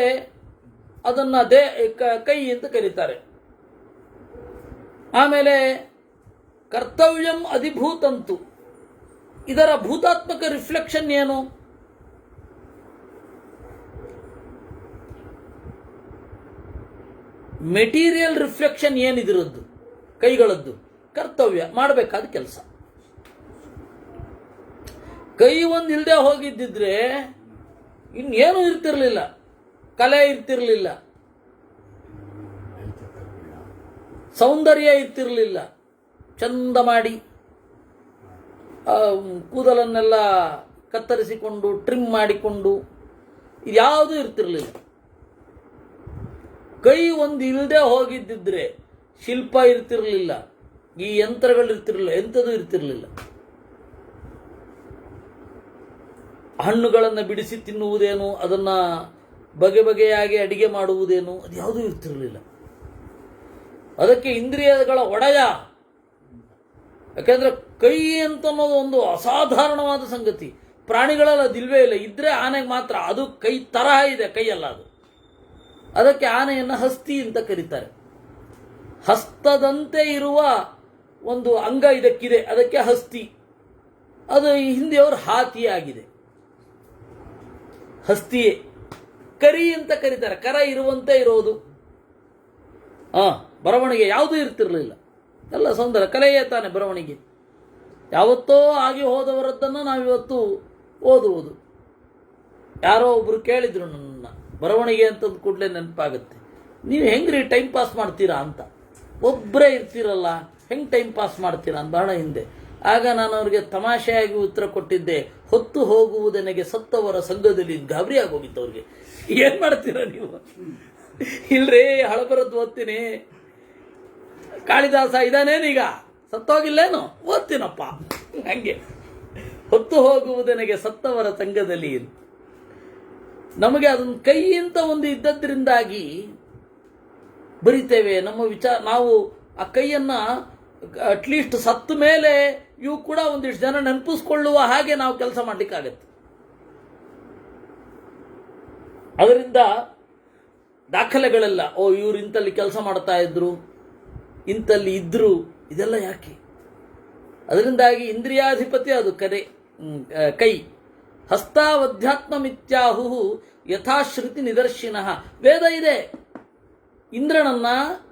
ಅದನ್ನು ಕೈ ಅಂತ ಕರೀತಾರೆ. ಆಮೇಲೆ ಕರ್ತವ್ಯಂ ಅಧಿಭೂತಂತು, ಇದರ ಭೂತಾತ್ಮಕ ರಿಫ್ಲೆಕ್ಷನ್ ಏನು? ಮೆಟೀರಿಯಲ್ ರಿಫ್ಲೆಕ್ಷನ್ ಏನಿದಿರದ್ದು ಕೈಗಳದ್ದು? ಕರ್ತವ್ಯ, ಮಾಡಬೇಕಾದ ಕೆಲಸ. ಕೈ ಒಂದು ಇಲ್ಲದೆ ಹೋಗಿದ್ದಿದ್ರೆ ಇನ್ನೇನು ಇರ್ತಿರ್ಲಿಲ್ಲ, ಕಲೆ ಇರ್ತಿರ್ಲಿಲ್ಲ, ಸೌಂದರ್ಯ ಇರ್ತಿರ್ಲಿಲ್ಲ. ಚಂದ ಮಾಡಿ ಕೂದಲನ್ನೆಲ್ಲ ಕತ್ತರಿಸಿಕೊಂಡು ಟ್ರಿಮ್ ಮಾಡಿಕೊಂಡು ಇದ್ಯಾವುದೂ ಇರ್ತಿರ್ಲಿಲ್ಲ. ಕೈ ಒಂದು ಇಲ್ಲದೆ ಹೋಗಿದ್ದಿದ್ರೆ ಶಿಲ್ಪ ಇರ್ತಿರಲಿಲ್ಲ, ಈ ಯಂತ್ರಗಳಿರ್ತಿರಲಿಲ್ಲ, ಎಂಥದ್ದು ಇರ್ತಿರಲಿಲ್ಲ. ಹಣ್ಣುಗಳನ್ನು ಬಿಡಿಸಿ ತಿನ್ನುವುದೇನು, ಅದನ್ನು ಬಗೆ ಬಗೆಯಾಗಿ ಅಡಿಗೆ ಮಾಡುವುದೇನು, ಅದು ಯಾವುದೂ ಇರ್ತಿರಲಿಲ್ಲ. ಅದಕ್ಕೆ ಇಂದ್ರಿಯಗಳ ಒಡೆಯ. ಯಾಕೆಂದ್ರೆ ಕೈ ಅಂತನ್ನೋದು ಒಂದು ಅಸಾಧಾರಣವಾದ ಸಂಗತಿ. ಪ್ರಾಣಿಗಳೆಲ್ಲ ಅದಿಲ್ವೇ ಇಲ್ಲ. ಇದ್ರೆ ಆನೆಗೆ ಮಾತ್ರ, ಅದು ಕೈ ತರಹ ಇದೆ, ಕೈಯಲ್ಲ ಅದು. ಅದಕ್ಕೆ ಆನೆಯನ್ನು ಹಸ್ತಿ ಅಂತ ಕರೀತಾರೆ. ಹಸ್ತದಂತೆ ಇರುವ ಒಂದು ಅಂಗ ಇದಕ್ಕಿದೆ, ಅದಕ್ಕೆ ಹಸ್ತಿ. ಅದು ಹಿಂದಿಯವರು ಹಾತಿ ಆಗಿದೆ, ಹಸ್ತಿಯೇ. ಕರಿ ಅಂತ ಕರೀತಾರೆ, ಕರ ಇರುವಂತೆ ಇರೋದು. ಬರವಣಿಗೆ ಯಾವುದೂ ಇರ್ತಿರಲಿಲ್ಲ, ಎಲ್ಲ ಸೌಂದರ್ಯ ಕಲೆಯೇ ತಾನೆ ಬರವಣಿಗೆ. ಯಾವತ್ತೋ ಆಗಿ ಹೋದವರದ್ದನ್ನು ನಾವಿವತ್ತು ಓದುವುದು. ಯಾರೋ ಒಬ್ರು ಕೇಳಿದ್ರು ನನ್ನ, ಬರವಣಿಗೆ ಅಂತಂದು ಕೂಡಲೇ ನೆನಪಾಗುತ್ತೆ, ನೀವು ಹೆಂಗ್ರಿ ಟೈಮ್ ಪಾಸ್ ಮಾಡ್ತೀರಾ ಅಂತ. ಒಬ್ಬರೇ ಇರ್ತೀರಲ್ಲ, ಹೆಂಗೆ ಟೈಮ್ ಪಾಸ್ ಮಾಡ್ತೀರಾ ಅಂತ ಬಹಳ ಹಿಂದೆ. ಆಗ ನಾನು ಅವ್ರಿಗೆ ತಮಾಷೆಯಾಗಿ ಉತ್ತರ ಕೊಟ್ಟಿದ್ದೆ, ಹೊತ್ತು ಹೋಗುವುದೆನಗೆ ಸತ್ತವರ ಸಂಘದಲ್ಲಿ. ಗಾಬರಿ ಆಗೋಗಿತ್ತು ಅವ್ರಿಗೆ. ಏನ್ ಮಾಡ್ತೀರಾ ನೀವು? ಇಲ್ರೇ, ಹಳಬರದ್ದು ಓದ್ತೀನಿ. ಕಾಳಿದಾಸ ಇದಾನೇನೀಗ, ಸತ್ತೋಗಿಲ್ಲೇನು? ಓದ್ತೀನಪ್ಪ. ಹಂಗೆ ಹೊತ್ತು ಹೋಗುವುದೆನಗೆ ಸತ್ತವರ ಸಂಘದಲ್ಲಿ. ನಮಗೆ ಅದನ್ನು ಕೈ ಅಂತ ಒಂದು ಇದ್ದದ್ರಿಂದಾಗಿ ಬರಿತೇವೆ. ನಮ್ಮ ವಿಚಾರ, ನಾವು ಆ ಕೈಯನ್ನ ಅಟ್ಲೀಸ್ಟ್ ಸತ್ತ ಮೇಲೆ ಇವು ಕೂಡ ಒಂದಿಷ್ಟು ಜನ ನೆನಪಿಸ್ಕೊಳ್ಳುವ ಹಾಗೆ ನಾವು ಕೆಲಸ ಮಾಡ್ಲಿಕ್ಕಾಗತ್ತೆ. ಅದರಿಂದ ದಾಖಲೆಗಳೆಲ್ಲ, ಇವ್ರು ಇಂತಲ್ಲಿ ಕೆಲಸ ಮಾಡ್ತಾ ಇದ್ರು, ಇಂತಲ್ಲಿ ಇದ್ರು, ಇದೆಲ್ಲ ಯಾಕೆ? ಅದರಿಂದಾಗಿ ಇಂದ್ರಿಯಾಧಿಪತಿ ಅದು ಕೈ. ಹಸ್ತಾವಧ್ಯಾತ್ಮಮಿತ್ಯಾಹು ಯಥಾಶ್ರುತಿ ನಿದರ್ಶಿನಃ. ವೇದ ಇದೆ. ಇಂದ್ರನನ್ನ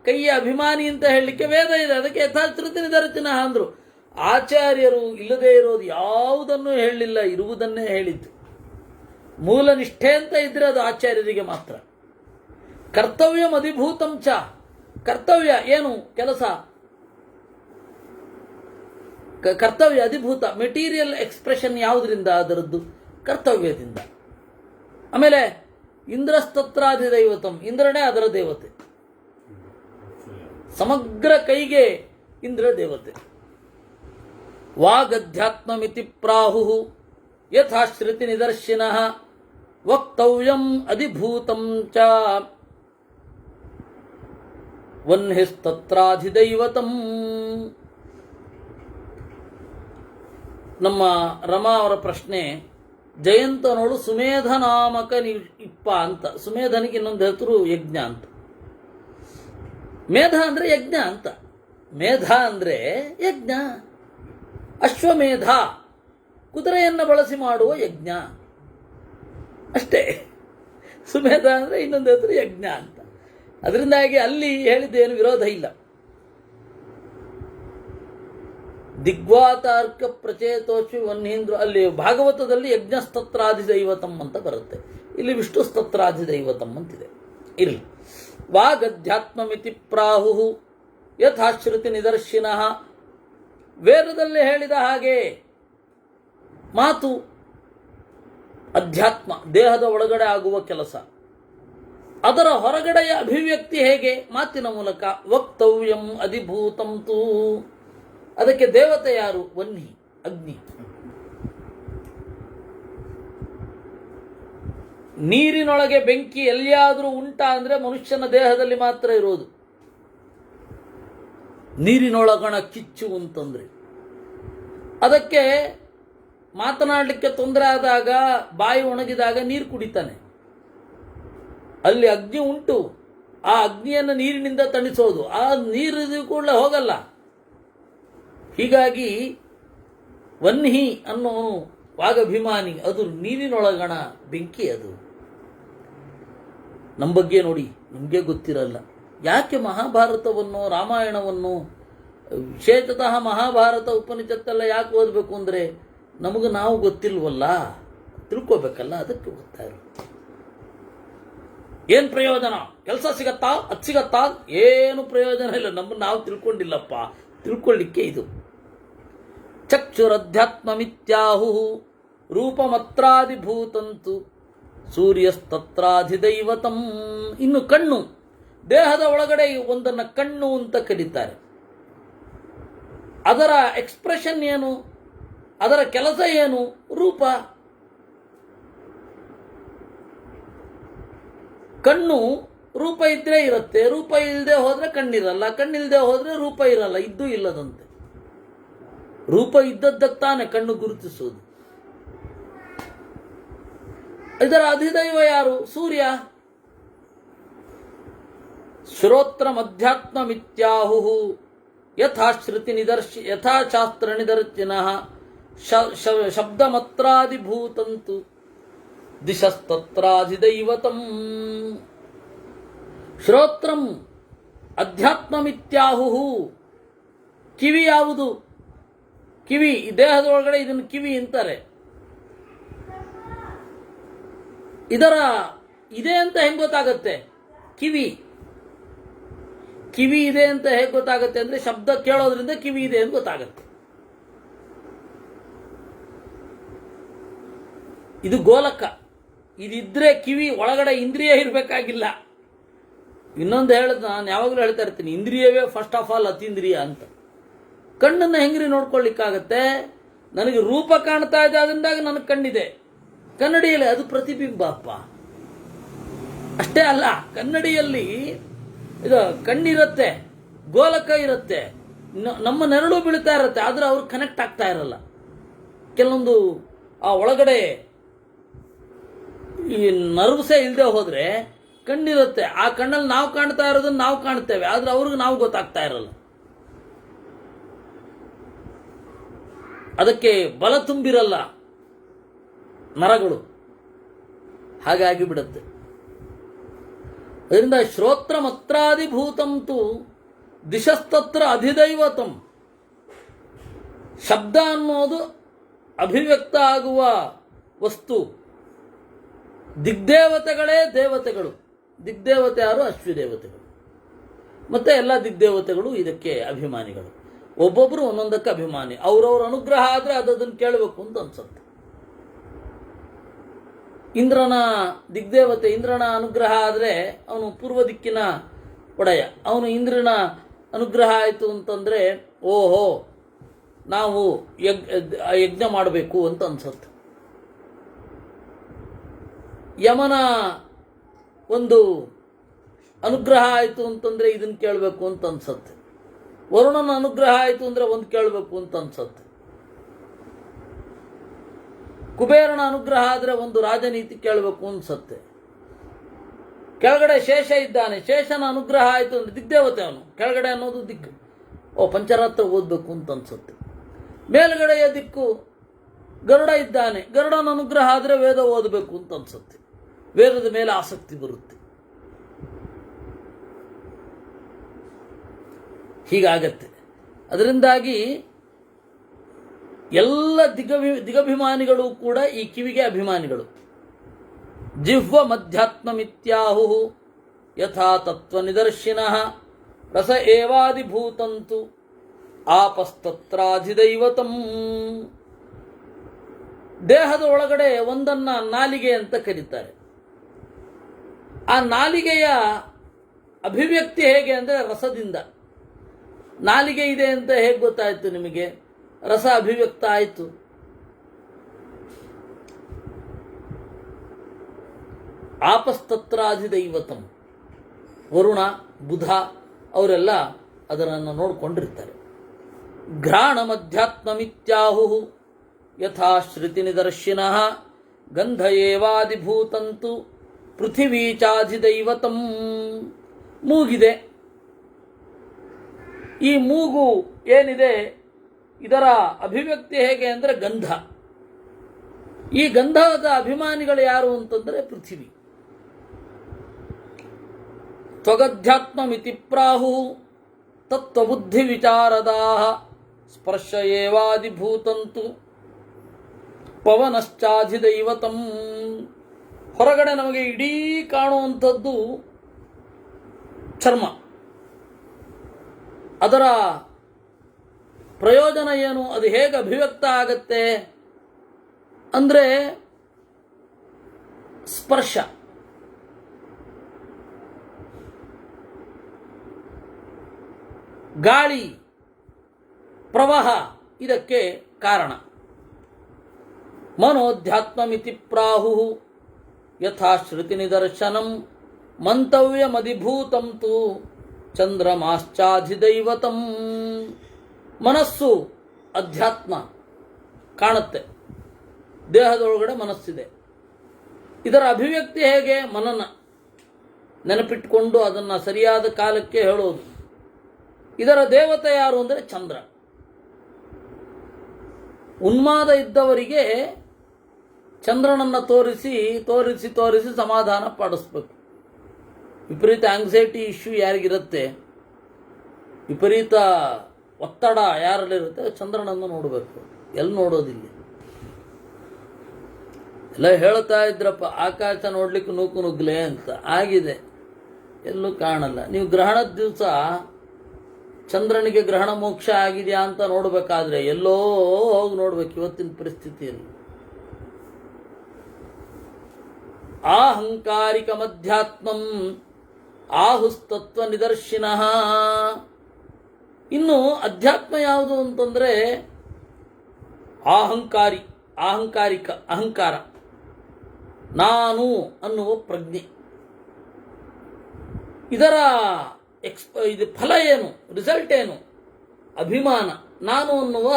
ಕೈಯ ಅಭಿಮಾನಿ ಅಂತ ಹೇಳಲಿಕ್ಕೆ ವೇದ ಇದೆ, ಅದಕ್ಕೆ ಯಥಾಶ್ರುತಿ ನಿದರ್ಶಿನಃ ಅಂದ್ರು. ಆಚಾರ್ಯರು ಇಲ್ಲದೆ ಇರೋದು ಯಾವುದನ್ನು ಹೇಳಲಿಲ್ಲ, ಇರುವುದನ್ನೇ ಹೇಳಿದ್ದು. ಮೂಲ ನಿಷ್ಠೆ ಅಂತ ಇದ್ರೆ ಅದು ಆಚಾರ್ಯರಿಗೆ ಮಾತ್ರ. ಕರ್ತವ್ಯ ಅಧಿಭೂತಂ ಚ. ಕರ್ತವ್ಯ ಏನು? ಕೆಲಸ. ಕರ್ತವ್ಯ ಅಧಿಭೂತ. ಮೆಟೀರಿಯಲ್ ಎಕ್ಸ್ಪ್ರೆಷನ್ ಯಾವುದರಿಂದ? ಅದರದ್ದು ಕರ್ತವ್ಯದಿಂದ. ಆಮೇಲೆ ಇಂದ್ರಸ್ತತ್ರಾಧಿದೈವತಂ, ಇಂದ್ರನೇ ಅದರ ದೇವತೆ. ಸಮಗ್ರ ಕೈಗೆ ಇಂದ್ರ ದೇವತೆ. ವಾಗಧ್ಯಾತ್ಮಮಿತಿ ಪ್ರಾಹು ಯಥಾಶ್ರುತಿ ನಿದರ್ಶಿನಃ ವಕ್ತವ್ಯಂ ಅಧಿಭೂತಂ ಚ ವನ್ಹಿಸ್ತತ್ರಾಧಿದೈವತಂ. ನಮ್ಮ ರಮಾ ಅವರ ಪ್ರಶ್ನೆ, ಜಯಂತನೋಳು ಸುಮೇಧ ನಾಮಕ ಇಪ್ಪ ಅಂತ. ಸುಮೇಧನಿಗೆ ಇನ್ನೊಂದು ಹೆಸರು ಯಜ್ಞ ಅಂತ. ಮೇಧ ಅಂದ್ರೆ ಯಜ್ಞ ಅಂತ. ಮೇಧ ಅಂದ್ರೆ ಯಜ್ಞ. ಅಶ್ವಮೇಧ ಕುದುರೆಯನ್ನು ಬಳಸಿ ಮಾಡುವ ಯಜ್ಞ ಅಷ್ಟೇ. ಸುಮೇಧ ಅಂದ್ರೆ ಇನ್ನೊಂದು ಹೆಸರು ಯಜ್ಞ ಅಂತ. ಅದರಿಂದಾಗಿ ಅಲ್ಲಿ ಹೇಳಿದ್ದೇನು ವಿರೋಧ ಇಲ್ಲ. ದಿಗ್ವಾತಾರ್ಕ ಪ್ರಚೇತೋಶ್ವಿ ವನ್ಹೀಂದ್ರ, ಅಲ್ಲಿ ಭಾಗವತದಲ್ಲಿ ಯಜ್ಞಸ್ತತ್ರಾಧಿದೈವತಂ ಅಂತ ಬರುತ್ತೆ, ಇಲ್ಲಿ ವಿಷ್ಣು ಸ್ತತ್ರಾಧಿದೈವತಂ ಅಂತಿದೆ. ಇರಲಿ. ವಾಗಧ್ಯಾತ್ಮಮಿತಿ ಪ್ರಾಹು ಯಥಾಶ್ರುತಿ ನಿದರ್ಶಿನಃ. ವೇದದಲ್ಲಿ ಹೇಳಿದ ಹಾಗೆ ಮಾತು ಅಧ್ಯಾತ್ಮ, ದೇಹದ ಒಳಗಡೆ ಆಗುವ ಕೆಲಸ. ಅದರ ಹೊರಗಡೆಯ ಅಭಿವ್ಯಕ್ತಿ ಹೇಗೆ? ಮಾತಿನ ಮೂಲಕ. ವಕ್ತವ್ಯಂ ಅಧಿಭೂತಂ ತು. ಅದಕ್ಕೆ ದೇವತೆ ಯಾರು? ವನ್ಹಿ, ಅಗ್ನಿ. ನೀರಿನೊಳಗೆ ಬೆಂಕಿ ಎಲ್ಲಿಯಾದರೂ ಉಂಟಾ ಅಂದ್ರೆ ಮನುಷ್ಯನ ದೇಹದಲ್ಲಿ ಮಾತ್ರ ಇರೋದು. ನೀರಿನೊಳಗಣ ಕಿಚ್ಚು ಅಂತಂದ್ರೆ ಅದಕ್ಕೆ ಮಾತನಾಡಲಿಕ್ಕೆ ತೊಂದರೆ ಆದಾಗ, ಬಾಯಿ ಒಣಗಿದಾಗ ನೀರು ಕುಡಿತಾನೆ. ಅಲ್ಲಿ ಅಗ್ನಿ ಉಂಟು, ಆ ಅಗ್ನಿಯನ್ನು ನೀರಿನಿಂದ ತಣಿಸೋದು. ಆ ನೀರು ಕೂಡ ಹೋಗಲ್ಲ. ಹೀಗಾಗಿ ವನ್ಹಿ ಅನ್ನೋ ವಾಗಭಿಮಾನಿ, ಅದು ನೀರಿನೊಳಗಣ ಬೆಂಕಿ. ಅದು ನಮ್ಮ ಬಗ್ಗೆ ನೋಡಿ, ನಮಗೆ ಗೊತ್ತಿರಲ್ಲ. ಯಾಕೆ ಮಹಾಭಾರತವನ್ನು, ರಾಮಾಯಣವನ್ನು, ವಿಶೇಷತಃ ಮಹಾಭಾರತ ಉಪನಿಷತ್ತೆಲ್ಲ ಯಾಕೆ ಓದಬೇಕು ಅಂದರೆ ನಮಗೆ ನಾವು ಗೊತ್ತಿಲ್ವಲ್ಲ, ತಿಳ್ಕೋಬೇಕಲ್ಲ, ಅದಕ್ಕೆ ಓದ್ತಾ ಇರೋದು. ಏನು ಪ್ರಯೋಜನ? ಕೆಲಸ ಸಿಗತ್ತಾ? ಅದು ಸಿಗತ್ತಾ? ಏನು ಪ್ರಯೋಜನ ಇಲ್ಲ. ನಮ್ಮನ್ನು ನಾವು ತಿಳ್ಕೊಂಡಿಲ್ಲಪ್ಪ, ತಿಳ್ಕೊಳ್ಳಿಕ್ಕೆ ಇದು. ಚಕ್ಷುರಧ್ಯಾತ್ಮಮಿತ್ಯಾಹು ರೂಪಮತ್ರಾಧಿಭೂತಂತು ಸೂರ್ಯಸ್ತತ್ರಾಧಿದೈವತಂ. ಇನ್ನು ಕಣ್ಣು, ದೇಹದ ಒಳಗಡೆ ಒಂದನ್ನು ಕಣ್ಣು ಅಂತ ಕರೀತಾರೆ. ಅದರ ಎಕ್ಸ್ಪ್ರೆಷನ್ ಏನು, ಅದರ ಕೆಲಸ ಏನು? ರೂಪ. ಕಣ್ಣು ರೂಪ ಇದ್ರೆ ಇರುತ್ತೆ, ರೂಪ ಇಲ್ಲದೆ ಹೋದ್ರೆ ಕಣ್ಣಿರಲ್ಲ, ಕಣ್ಣಿಲ್ಲದೆ ಹೋದ್ರೆ ರೂಪ ಇರಲ್ಲ, ಇದ್ದೂ ಇಲ್ಲದಂತೆ. ರೂಪ ಇದ್ದದ್ದಕ್ಕೆ ತಾನೆ ಕಣ್ಣು ಗುರುತಿಸುವುದು. ಇದರ ಅಧಿದೈವ ಯಾರು? ಸೂರ್ಯ. ಶ್ರೋತ್ರ ಮಧ್ಯಾತ್ಮ ಮಿತ್ಯಾಹು ಯಥಾ ಶಾಸ್ತ್ರ ನಿದರ್ಶಿನಃ ಶಬ್ದಮತ್ರಾದಿಭೂತಂತು ದಿಶಸ್ತತ್ರಾಧಿದೈವತಂ. ಶ್ರೋತ್ರಂ ಅಧ್ಯಾತ್ಮಮಿತ್ಯಾಹು. ಕಿವಿ ಯಾವುದು? ಕಿವಿ, ಈ ದೇಹದೊಳಗಡೆ ಇದನ್ನು ಕಿವಿ ಅಂತಾರೆ. ಇದರ ಇದೆ ಅಂತ ಹೆಂಗೆ ಗೊತ್ತಾಗತ್ತೆ? ಕಿವಿ ಇದೆ ಅಂತ ಹೇಗೆ ಗೊತ್ತಾಗತ್ತೆ ಅಂದ್ರೆ ಶಬ್ದ ಕೇಳೋದ್ರಿಂದ ಕಿವಿ ಇದೆ ಅಂತ ಗೊತ್ತಾಗತ್ತೆ. ಇದು ಗೋಲಕ. ಇದಿದ್ರೆ ಕಿವಿ ಒಳಗಡೆ ಇಂದ್ರಿಯ ಇರಬೇಕಾಗಿಲ್ಲ. ಇನ್ನೊಂದು ಹೇಳೋದು ನಾನು ಯಾವಾಗಲೂ ಹೇಳ್ತಾ ಇರ್ತೀನಿ, ಇಂದ್ರಿಯವೇ ಫಸ್ಟ್ ಆಫ್ ಆಲ್ ಅತೀಂದ್ರಿಯ ಅಂತ. ಕಣ್ಣನ್ನು ಹೆಂಗ್ರಿ ನೋಡ್ಕೊಳ್ಳಿಕ್ಕಾಗತ್ತೆ? ನನಗೆ ರೂಪ ಕಾಣ್ತಾ ಇದೆ, ಅದರಿಂದಾಗ ನನಗೆ ಕಣ್ಣಿದೆ. ಕನ್ನಡಿಯಲ್ಲಿ ಅದು ಪ್ರತಿಬಿಂಬ ಅಪ್ಪ. ಅಷ್ಟೇ ಅಲ್ಲ, ಕನ್ನಡಿಯಲ್ಲಿ ಇದು ಕಣ್ಣಿರುತ್ತೆ, ಗೋಲಕ ಇರುತ್ತೆ, ನಮ್ಮ ನೆರಳು ಬೀಳ್ತಾ ಇರುತ್ತೆ, ಆದ್ರೆ ಅವ್ರು ಕನೆಕ್ಟ್ ಆಗ್ತಾ ಇರಲ್ಲ. ಕೆಲವೊಂದು ಆ ಒಳಗಡೆ ಈ ನರ್ವ್ಸೇ ಇಲ್ಲದೆ ಹೋದ್ರೆ ಕಣ್ಣಿರುತ್ತೆ, ಆ ಕಣ್ಣಲ್ಲಿ ನಾವು ಕಾಣ್ತಾ ಇರೋದನ್ನ ನಾವು ಕಾಣ್ತೇವೆ, ಆದ್ರೆ ಅವ್ರಿಗೆ ನಾವು ಗೊತ್ತಾಗ್ತಾ ಇರಲ್ಲ. ಅದಕ್ಕೆ ಬಲ ತುಂಬಿರಲ್ಲ ನರಗಳು, ಹಾಗಾಗಿ ಬಿಡುತ್ತೆ. ಅದರಿಂದ ಶ್ರೋತ್ರ ಮತ್ರಾದಿಭೂತಂತು ದಿಶಸ್ತತ್ರ ಅಧಿದೈವತಂ. ಶಬ್ದ ಅನ್ನೋದು ಅಭಿವ್ಯಕ್ತ ಆಗುವ ವಸ್ತು. ದಿಗ್ದೇವತೆಗಳೇ ದೇವತೆಗಳು. ದಿಗ್ದೇವತೆ ಯಾರು? ಅಶ್ವಿದೇವತೆಗಳು. ಮತ್ತೆ ಎಲ್ಲ ದಿಗ್ದೇವತೆಗಳು ಇದಕ್ಕೆ ಅಭಿಮಾನಿಗಳು. ಒಬ್ಬೊಬ್ಬರು ಒಂದೊಂದಕ್ಕೆ ಅಭಿಮಾನಿ. ಅವ್ರವ್ರ ಅನುಗ್ರಹ ಆದರೆ ಅದನ್ನು ಕೇಳಬೇಕು ಅಂತ ಅನ್ಸುತ್ತೆ. ಇಂದ್ರನ ದಿಗ್ದೇವತೆ, ಇಂದ್ರನ ಅನುಗ್ರಹ ಆದರೆ ಅವನು ಪೂರ್ವ ದಿಕ್ಕಿನ ಒಡೆಯ. ಅವನು ಇಂದ್ರನ ಅನುಗ್ರಹ ಆಯಿತು ಅಂತಂದರೆ ಓಹೋ ನಾವು ಯಜ್ಞ ಮಾಡಬೇಕು ಅಂತ ಅನ್ಸುತ್ತೆ. ಯಮನ ಒಂದು ಅನುಗ್ರಹ ಆಯಿತು ಅಂತಂದರೆ ಇದನ್ನು ಕೇಳಬೇಕು ಅಂತ ಅನ್ಸುತ್ತೆ. ವರುಣನ ಅನುಗ್ರಹ ಆಯಿತು ಅಂದರೆ ಒಂದು ಕೇಳಬೇಕು ಅಂತ ಅನ್ಸುತ್ತೆ. ಕುಬೇರನ ಅನುಗ್ರಹ ಆದರೆ ಒಂದು ರಾಜನೀತಿ ಕೇಳಬೇಕು ಅನ್ಸುತ್ತೆ. ಕೆಳಗಡೆ ಶೇಷ ಇದ್ದಾನೆ, ಶೇಷನ ಅನುಗ್ರಹ ಆಯಿತು ಅಂದರೆ ದಿಗ್ದೇವತೆ ಅವನು. ಕೆಳಗಡೆ ಅನ್ನೋದು ದಿಕ್ಕು, ಪಂಚರಾತ್ರ ಓದಬೇಕು ಅಂತ ಅನ್ಸುತ್ತೆ. ಮೇಲ್ಗಡೆಯ ದಿಕ್ಕು ಗರುಡ ಇದ್ದಾನೆ, ಗರುಡನ ಅನುಗ್ರಹ ಆದರೆ ವೇದ ಓದಬೇಕು ಅಂತ ಅನ್ಸುತ್ತೆ. ವೇದದ ಮೇಲೆ ಆಸಕ್ತಿ ಬರುತ್ತೆ. ಹೀಗಾಗತ್ತೆ. ಅದರಿಂದಾಗಿ ಎಲ್ಲ ದಿಗಭಿಮಾನಿಗಳು ಕೂಡ ಈ ಕಿವಿಗೆ ಅಭಿಮಾನಿಗಳು. ಜಿಹ್ವ ಮಧ್ಯಾತ್ಮಮಿತ್ಯಾಹು ಯಥಾ ತತ್ವ ನಿದರ್ಶಿನಃ ರಸ ಏವಾದಿಭೂತಂತು ಆಪಸ್ತತ್ರಾಧಿದೈವತಂ. ದೇಹದ ಒಳಗಡೆ ಒಂದನ್ನ ನಾಲಿಗೆ ಅಂತ ಕರೀತಾರೆ. ಆ ನಾಲಿಗೆಯ ಅಭಿವ್ಯಕ್ತಿ ಹೇಗೆ ಅಂದರೆ ರಸದಿಂದ. ನಾಲಿಗೆ ಇದೆ ಅಂತ ಹೇಗೆ ಗೊತ್ತಾಯಿತು ನಿಮಗೆ? ರಸ ಅಭಿವ್ಯಕ್ತ ಆಯಿತು. ಆಪಸ್ತತ್ರಾಧಿದೈವತಂ. ವರುಣ, ಬುಧ ಅವರೆಲ್ಲ ಅದನ್ನು ನೋಡಿಕೊಂಡಿರ್ತಾರೆ. ಘ್ರಾಣ ಮಧ್ಯಾತ್ಮಮಿತ್ಯಾಹು ಯಥಾ ಶ್ರುತಿ ನಿದರ್ಶಿನಃ ಗಂಧ ಏವಾದಿಭೂತಂತು ಪೃಥಿವೀ ಚಾಧಿದೈವತಂ. ಮೂಗಿದೆ. ಈ ಮೂಗು ಏನಿದೆ ಇದರ ಅಭಿವ್ಯಕ್ತಿ ಹೇಗೆ ಅಂದರೆ ಗಂಧ. ಈ ಗಂಧದ ಅಭಿಮಾನಿಗಳು ಯಾರು ಅಂತಂದರೆ ಪೃಥಿವಿ. ತ್ವಗಧ್ಯಾತ್ಮಮಿತಿ ಪ್ರಾಹು ತತ್ವಬುದ್ಧಿ ವಿಚಾರದಾಹ ಸ್ಪರ್ಶ ಏವಾದಿಭೂತಂತು ಪವನಶ್ಚಾಧಿದೈವತಂ. ಹೊರಗಡೆ ನಮಗೆ ಇಡೀ ಕಾಣುವಂಥದ್ದು ಚರ್ಮ. ಅದರ ಪ್ರಯೋಜನ ಏನು? ಅದು ಹೇಗೆ ಅಭಿವ್ಯಕ್ತ ಆಗತ್ತೆ ಅಂದರೆ ಸ್ಪರ್ಶ. ಗಾಳಿ, ಪ್ರವಾಹ ಇದಕ್ಕೆ ಕಾರಣ. ಮನೋಧ್ಯಾತ್ಮಮಿತಿ ಪ್ರಾಹು ಯಥಾ ಶ್ರುತಿ ನಿದರ್ಶನಂ ಮಂತವ್ಯಮಧಿಭೂತಂ ತು ಚಂದ್ರಮಾಶ್ಚಾಧಿದೈವತಂ. ಮನಸ್ಸು ಅಧ್ಯಾತ್ಮ ಕಾಣುತ್ತೆ, ದೇಹದೊಳಗಡೆ ಮನಸ್ಸಿದೆ. ಇದರ ಅಭಿವ್ಯಕ್ತಿ ಹೇಗೆ? ಮನನ, ನೆನಪಿಟ್ಕೊಂಡು ಅದನ್ನು ಸರಿಯಾದ ಕಾಲಕ್ಕೆ ಹೇಳೋದು. ಇದರ ದೇವತೆ ಯಾರು ಅಂದರೆ ಚಂದ್ರ. ಉನ್ಮಾದ ಇದ್ದವರಿಗೆ ಚಂದ್ರನನ್ನು ತೋರಿಸಿ ತೋರಿಸಿ ತೋರಿಸಿ ಸಮಾಧಾನ ಪಡಿಸ್ಬೇಕು. ವಿಪರೀತ ಆಂಗ್ಸೈಟಿ ಇಶ್ಯೂ ಯಾರಿಗಿರುತ್ತೆ, ವಿಪರೀತ ಒತ್ತಡ ಯಾರಲ್ಲಿರುತ್ತೆ, ಚಂದ್ರನನ್ನು ನೋಡಬೇಕು. ಎಲ್ಲಿ ನೋಡೋದಿಲ್ಲ. ಎಲ್ಲ ಹೇಳ್ತಾ ಇದ್ರಪ್ಪ ಆಕಾಶ ನೋಡ್ಲಿಕ್ಕೆ ನೂಕು ನುಗ್ಲೆ ಅಂತ, ಆಗಿದೆ, ಎಲ್ಲೂ ಕಾಣಲ್ಲ. ನೀವು ಗ್ರಹಣದ ದಿವಸ ಚಂದ್ರನಿಗೆ ಗ್ರಹಣ ಮೋಕ್ಷ ಆಗಿದೆಯಾ ಅಂತ ನೋಡಬೇಕಾದ್ರೆ ಎಲ್ಲೋ ಹೋಗಿ ನೋಡ್ಬೇಕು ಇವತ್ತಿನ ಪರಿಸ್ಥಿತಿಯಲ್ಲಿ. ಆಹಂಕಾರಿಕ ಮಧ್ಯಾತ್ಮಂ ಆಹುಸ್ತತ್ವ ನಿದರ್ಶಿನಃ. ಇನ್ನು ಅಧ್ಯಾತ್ಮ ಯಾವುದು ಅಂತಂದ್ರೆ ಅಹಂಕಾರಿಕ, ಅಹಂಕಾರ, ನಾನು ಅನ್ನುವ ಪ್ರಜ್ಞೆ. ಇದರ ಇದು ಫಲ ಏನು, ರಿಸಲ್ಟ್ ಏನು? ಅಭಿಮಾನ, ನಾನು ಅನ್ನುವ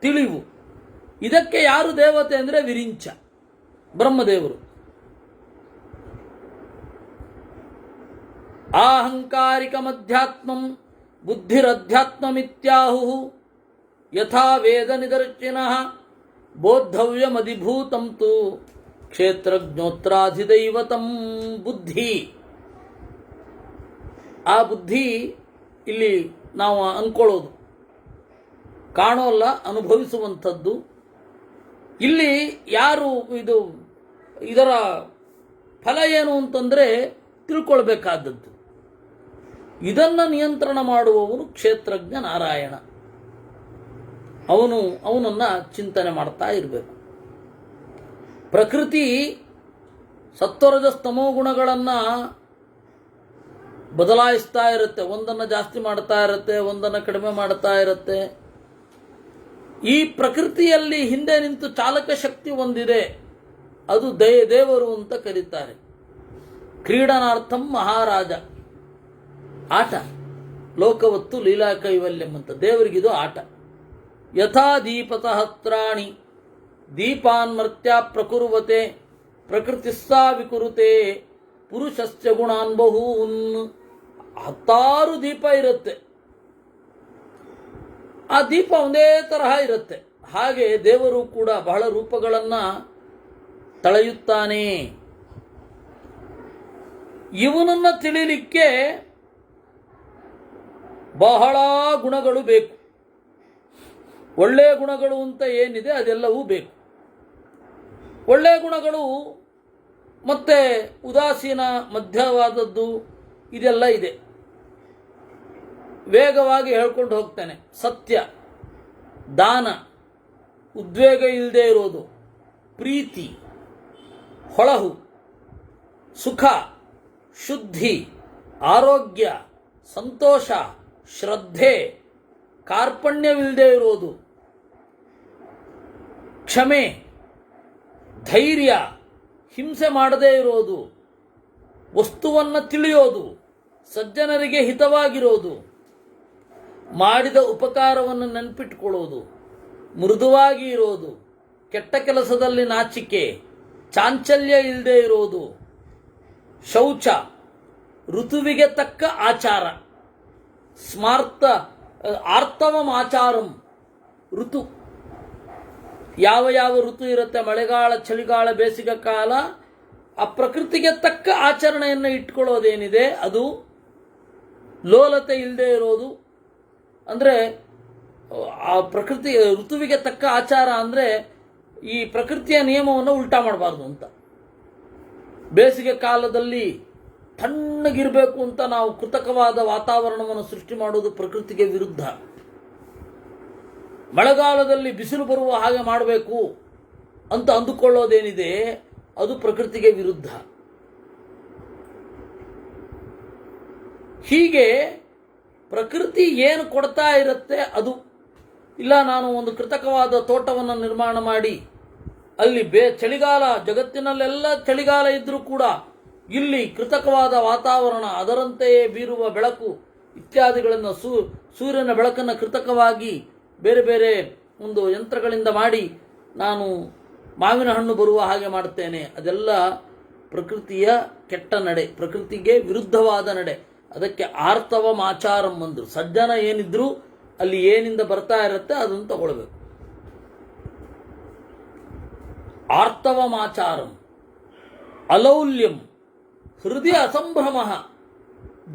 ತಿಳಿವು. ಇದಕ್ಕೆ ಯಾರು ದೇವತೆ ಅಂದರೆ ವಿರಿಂಚ, ಬ್ರಹ್ಮದೇವರು. ಆಹಂಕಾರಿಕ ಮಧ್ಯಾತ್ಮಂ ಬುದ್ಧಿರಧ್ಯಾತ್ಮಮಿತ್ಯಾಹು ಯಥಾ ವೇದ ನಿದರ್ಶಿನಃ ಬೋದ್ಧವ್ಯಮಧಿಭೂತಂ ತು ಕ್ಷೇತ್ರಜ್ಞೋತ್ರಾಧಿದೈವತಂ. ಬುದ್ಧಿ, ಆ ಬುದ್ಧಿ ಇಲ್ಲಿ ನಾವು ಅನ್ಕೊಳ್ಳೋದು, ಕಾಣೋಲ್ಲ, ಅನುಭವಿಸುವಂಥದ್ದು. ಇಲ್ಲಿ ಯಾರು ಇದರ ಫಲ ಏನು ಅಂತಂದರೆ ತಿಳ್ಕೊಳ್ಬೇಕಾದದ್ದು. ಇದನ್ನು ನಿಯಂತ್ರಣ ಮಾಡುವವನು ಕ್ಷೇತ್ರಜ್ಞ ನಾರಾಯಣ. ಅವನನ್ನು ಚಿಂತನೆ ಮಾಡ್ತಾ ಇರಬೇಕು. ಪ್ರಕೃತಿ ಸತ್ವರಜಸ್ತಮೋ ಗುಣಗಳನ್ನು ಬದಲಾಯಿಸ್ತಾ ಇರುತ್ತೆ, ಒಂದನ್ನು ಜಾಸ್ತಿ ಮಾಡ್ತಾ ಇರುತ್ತೆ, ಒಂದನ್ನು ಕಡಿಮೆ ಮಾಡ್ತಾ ಇರುತ್ತೆ. ಈ ಪ್ರಕೃತಿಯಲ್ಲಿ ಹಿಂದೆ ನಿಂತು ಚಾಲಕ ಶಕ್ತಿ ಒಂದಿದೆ, ಅದು ದೇವರು ಅಂತ ಕರೀತಾರೆ. ಕ್ರೀಡನಾರ್ಥಂ ಮಹಾರಾಜ, ಆಟ, ಲೋಕವತ್ತು ಲೀಲಾ ಕೈವಲ್ಯಂ ಅಂತ. ದೇವರಿಗಿದು ಆಟ. ಯಥಾ ದೀಪತಹಸ್ರಾಣಿ ದೀಪಾನ್ ಮರ್ತ್ಯ ಪ್ರಕುರುವತೆ ಪ್ರಕೃತಿಸ್ಸಾ ವಿಕುರುತೆ ಪುರುಷಸ್ಯ ಗುಣಾನ್ ಬಹೂನ್. 10 ದೀಪ ಇರುತ್ತೆ, ಆ ದೀಪ ಒಂದೇ ತರಹ ಇರುತ್ತೆ. ಹಾಗೆ ದೇವರು ಕೂಡ ಬಹಳ ರೂಪಗಳನ್ನು ತಳೆಯುತ್ತಾನೆ. ಇವನನ್ನು ತಿಳಿಲಿಕ್ಕೆ ಬಹಳ ಗುಣಗಳು ಬೇಕು. ಒಳ್ಳೆಯ ಗುಣಗಳು ಅಂತ ಏನಿದೆ ಅದೆಲ್ಲವೂ ಬೇಕು. ಒಳ್ಳೆಯ ಗುಣಗಳು ಮತ್ತೆ ಉದಾಸೀನ, ಮಧ್ಯವಾದದ್ದು ಇದೆಲ್ಲ ಇದೆ. ವೇಗವಾಗಿ ಹೇಳ್ಕೊಂಡು ಹೋಗ್ತಾನೆ. ಸತ್ಯ, ದಾನ, ಉದ್ವೇಗ ಇಲ್ಲದೆ ಇರೋದು, ಪ್ರೀತಿ, ಹೊಳಹು, ಸುಖ, ಶುದ್ಧಿ, ಆರೋಗ್ಯ, ಸಂತೋಷ, ಶ್ರದ್ಧೆ, ಕಾರ್ಪಣ್ಯವಿಲ್ಲದೆ ಇರೋದು, ಕ್ಷಮೆ, ಧೈರ್ಯ, ಹಿಂಸೆ ಮಾಡದೇ ಇರೋದು, ವಸ್ತುವನ್ನು ತಿಳಿಯೋದು, ಸಜ್ಜನರಿಗೆ ಹಿತವಾಗಿರೋದು, ಮಾಡಿದ ಉಪಕಾರವನ್ನು ನೆನಪಿಟ್ಕೊಳ್ಳೋದು, ಮೃದುವಾಗಿ ಇರೋದು, ಕೆಟ್ಟ ಕೆಲಸದಲ್ಲಿ ನಾಚಿಕೆ, ಚಾಂಚಲ್ಯ ಇಲ್ಲದೆ ಇರೋದು, ಶೌಚ, ಋತುವಿಗೆ ತಕ್ಕ ಆಚಾರ, ಸ್ಮಾರ್ತ ಆರ್ತವಂ ಆಚಾರಂ. ಋತು, ಯಾವ ಯಾವ ಋತು ಇರುತ್ತೆ, ಮಳೆಗಾಲ, ಚಳಿಗಾಲ, ಬೇಸಿಗೆ ಕಾಲ, ಆ ಪ್ರಕೃತಿಗೆ ತಕ್ಕ ಆಚರಣೆಯನ್ನು ಇಟ್ಕೊಳ್ಳೋದೇನಿದೆ ಅದು ಲೋಲತೆ ಇಲ್ಲದೆ ಇರೋದು. ಅಂದರೆ ಆ ಪ್ರಕೃತಿ ಋತುವಿಗೆ ತಕ್ಕ ಆಚಾರ ಅಂದರೆ ಈ ಪ್ರಕೃತಿಯ ನಿಯಮವನ್ನು ಉಲ್ಟಾ ಮಾಡಬಾರ್ದು ಅಂತ. ಬೇಸಿಗೆ ಕಾಲದಲ್ಲಿ ತಣ್ಣಗಿರಬೇಕು ಅಂತ ನಾವು ಕೃತಕವಾದ ವಾತಾವರಣವನ್ನು ಸೃಷ್ಟಿ ಮಾಡೋದು ಪ್ರಕೃತಿಗೆ ವಿರುದ್ಧ. ಮಳೆಗಾಲದಲ್ಲಿ ಬಿಸಿಲು ಬರುವ ಹಾಗೆ ಮಾಡಬೇಕು ಅಂತ ಅಂದುಕೊಳ್ಳೋದೇನಿದೆ ಅದು ಪ್ರಕೃತಿಗೆ ವಿರುದ್ಧ. ಹೀಗೆ ಪ್ರಕೃತಿ ಏನು ಕೊಡ್ತಾ ಇರುತ್ತೆ ಅದು. ಇಲ್ಲ ನಾನು ಒಂದು ಕೃತಕವಾದ ತೋಟವನ್ನು ನಿರ್ಮಾಣ ಮಾಡಿ ಅಲ್ಲಿ ಚಳಿಗಾಲ, ಜಗತ್ತಿನಲ್ಲೆಲ್ಲ ಚಳಿಗಾಲ ಇದ್ದರೂ ಕೂಡ ಇಲ್ಲಿ ಕೃತಕವಾದ ವಾತಾವರಣ, ಅದರಂತೆಯೇ ಬೀರುವ ಬೆಳಕು ಇತ್ಯಾದಿಗಳನ್ನು ಸೂರ್ಯನ ಬೆಳಕನ್ನು ಕೃತಕವಾಗಿ ಬೇರೆ ಬೇರೆ ಒಂದು ಯಂತ್ರಗಳಿಂದ ಮಾಡಿ ನಾನು ಮಾವಿನ ಹಣ್ಣು ಬರುವ ಹಾಗೆ ಮಾಡುತ್ತೇನೆ. ಅದೆಲ್ಲ ಪ್ರಕೃತಿಯ ಕೆಟ್ಟ ನಡೆ, ಪ್ರಕೃತಿಗೆ ವಿರುದ್ಧವಾದ ನಡೆ. ಅದಕ್ಕೆ ಆರ್ತವಮಾಚಾರಂ ಅಂದ್ರು. ಸಜ್ಜನ ಏನಿದ್ರು ಅಲ್ಲಿ ಏನಿಂದ ಬರ್ತಾ ಇರುತ್ತೆ ಅದನ್ನು ತಗೊಳ್ಬೇಕು. ಆರ್ತವಮಾಚಾರಂ ಅಲೌಲ್ಯಂ ಹೃದಯ ಅಸಂಭ್ರಮ,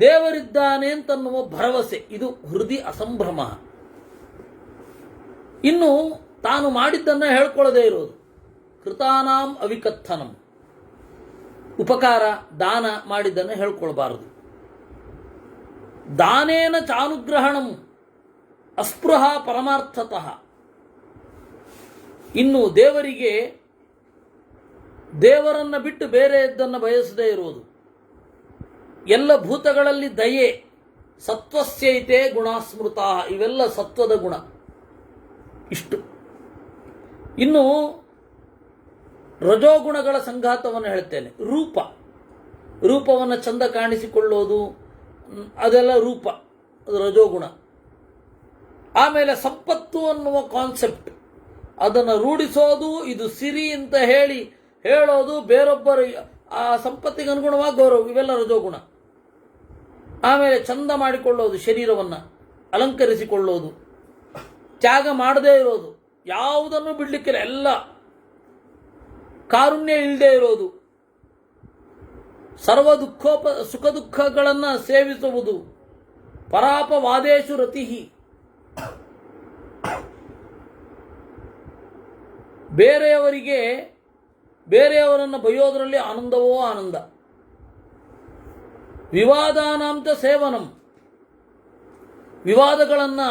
ದೇವರಿದ್ದಾನೆ ಅಂತನ್ನುವ ಭರವಸೆ, ಇದು ಹೃದಯ ಅಸಂಭ್ರಮ. ಇನ್ನು ತಾನು ಮಾಡಿದ್ದನ್ನು ಹೇಳ್ಕೊಳ್ಳದೇ ಇರೋದು. ಕೃತಾನಾಂ ಅವಿಕಥನಂ, ಉಪಕಾರ ದಾನ ಮಾಡಿದ್ದನ್ನು ಹೇಳ್ಕೊಳ್ಬಾರದು. ದಾನೇನ ಚಾನುಗ್ರಹಣಂ ಅಸ್ಪೃಹ ಪರಮಾರ್ಥತಃ. ಇನ್ನು ದೇವರನ್ನು ಬಿಟ್ಟು ಬೇರೆಯದ್ದನ್ನು ಬಯಸದೇ ಇರುವುದು. ಎಲ್ಲ ಭೂತಗಳಲ್ಲಿ ದಯೆ, ಸತ್ವಸ್ಯೈತೆ ಗುಣಾಸ್ಮೃತ, ಇವೆಲ್ಲ ಸತ್ವದ ಗುಣ. ಇಷ್ಟು. ಇನ್ನು ರಜೋಗುಣಗಳ ಸಂಘಾತವನ್ನು ಹೇಳ್ತೇನೆ. ರೂಪವನ್ನು ಚಂದ ಕಾಣಿಸಿಕೊಳ್ಳೋದು, ಅದೆಲ್ಲ ರೂಪ, ಅದು ರಜೋಗುಣ. ಆಮೇಲೆ ಸಂಪತ್ತು ಅನ್ನುವ ಕಾನ್ಸೆಪ್ಟ್, ಅದನ್ನು ರೂಢಿಸೋದು, ಇದು ಸಿರಿ ಅಂತ ಹೇಳೋದು, ಬೇರೊಬ್ಬರು ಆ ಸಂಪತ್ತಿಗೆ ಅನುಗುಣವಾಗಿ ಗೌರವ, ಇವೆಲ್ಲ ರಜೋಗುಣ. ಆಮೇಲೆ ಚಂದ ಮಾಡಿಕೊಳ್ಳೋದು, ಶರೀರವನ್ನು ಅಲಂಕರಿಸಿಕೊಳ್ಳೋದು, ತ್ಯಾಗ ಮಾಡದೇ ಇರೋದು, ಯಾವುದನ್ನು ಬಿಡಲಿಕ್ಕಿಲ್ಲ, ಎಲ್ಲ ಕಾರುಣ್ಯ ಇಲ್ಲದೆ ಇರೋದು, ಸರ್ವ ಸುಖ ದುಃಖಗಳನ್ನು ಸೇವಿಸುವುದು, ಪರಾಪವಾದೇಶು ರತಿಹಿ, ಬೇರೆಯವರನ್ನು ಬೈಯೋದರಲ್ಲಿ ಆನಂದವೋ ಆನಂದ. ವಿವಾದಾನಾಂತ ಸೇವನಂ, ವಿವಾದಗಳನ್ನು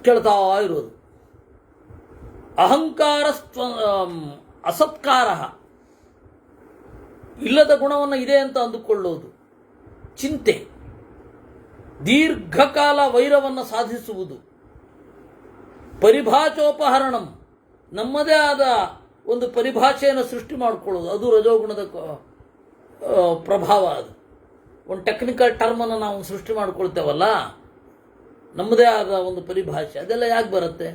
ಕೇಳ್ತಾ ಇರೋದು. ಅಹಂಕಾರ ಅಸತ್ಕಾರ, ಇಲ್ಲದ ಗುಣವನ್ನು ಇದೆ ಅಂತ ಅಂದುಕೊಳ್ಳೋದು. ಚಿಂತೆ, ದೀರ್ಘಕಾಲ ವೈರವನ್ನು ಸಾಧಿಸುವುದು. ಪರಿಭಾಷೋಪಹರಣಂ, ನಮ್ಮದೇ ಆದ ಒಂದು ಪರಿಭಾಷೆಯನ್ನು ಸೃಷ್ಟಿ ಮಾಡಿಕೊಳ್ಳೋದು, ಅದು ರಜೋಗುಣದ ಪ್ರಭಾವ. ಅದು ಒಂದು ಟೆಕ್ನಿಕಲ್ ಟರ್ಮನ್ನು ನಾವು ಸೃಷ್ಟಿ ಮಾಡಿಕೊಳ್ತೇವಲ್ಲ, ನಮ್ಮದೇ ಆದ ಒಂದು ಪರಿಭಾಷೆ, ಅದೆಲ್ಲ ಯಾಕೆ ಬರುತ್ತೆ?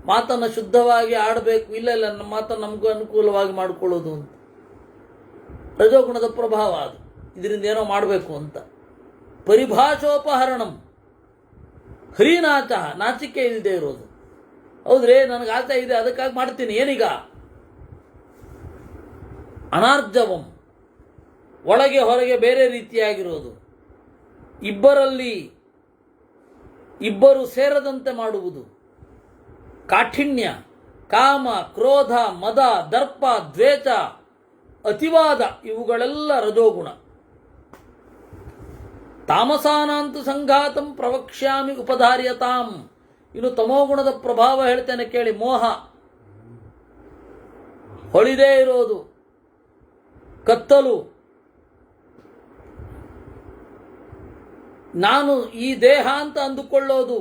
ಮಾತನ್ನು ಶುದ್ಧವಾಗಿ ಆಡಬೇಕು, ಇಲ್ಲ ನಮ್ಮ ಮಾತನ್ನು ನಮಗೂ ಅನುಕೂಲವಾಗಿ ಮಾಡಿಕೊಳ್ಳೋದು ಅಂತ. ರಜೋಗುಣದ ಪ್ರಭಾವ ಅದು, ಇದರಿಂದ ಏನೋ ಮಾಡಬೇಕು ಅಂತ. ಪರಿಭಾಷೋಪಹರಣಂ ಹರಿನಾಚ, ನಾಚಿಕೆ ಇಲ್ಲದೆ ಇರೋದು. ಹೌದ್ರಿ, ನನಗೆ ಆಸೆ ಇದೆ ಅದಕ್ಕಾಗಿ ಮಾಡ್ತೀನಿ, ಏನೀಗ? ಅನಾರ್ಜವಂ, ಒಳಗೆ ಹೊರಗೆ ಬೇರೆ ರೀತಿಯಾಗಿರೋದು. ಇಬ್ಬರು ಸೇರದಂತೆ ಮಾಡುವುದು. ಕಾಠಿಣ್ಯ, ಕಾಮ, ಕ್ರೋಧ, ಮದ, ದರ್ಪ, ದ್ವೇಷ, ಅತಿವಾದ, ಇವುಗಳೆಲ್ಲ ರಜೋಗುಣ. ತಾಮಸಾನಾಂತು ಸಂಘಾತಂ ಪ್ರವಕ್ಷ್ಯಾಮಿ ಉಪಧಾರ್ಯತಾಂ. ಇನ್ನು ತಮೋಗುಣದ ಪ್ರಭಾವ ಹೇಳ್ತೇನೆ ಕೇಳಿ. ಮೋಹ, ಹೊಳಿದೇ ಇರೋದು, ಕತ್ತಲು, ನಾನು ಈ ದೇಹ ಅಂತ ಅಂದುಕೊಳ್ಳೋದು,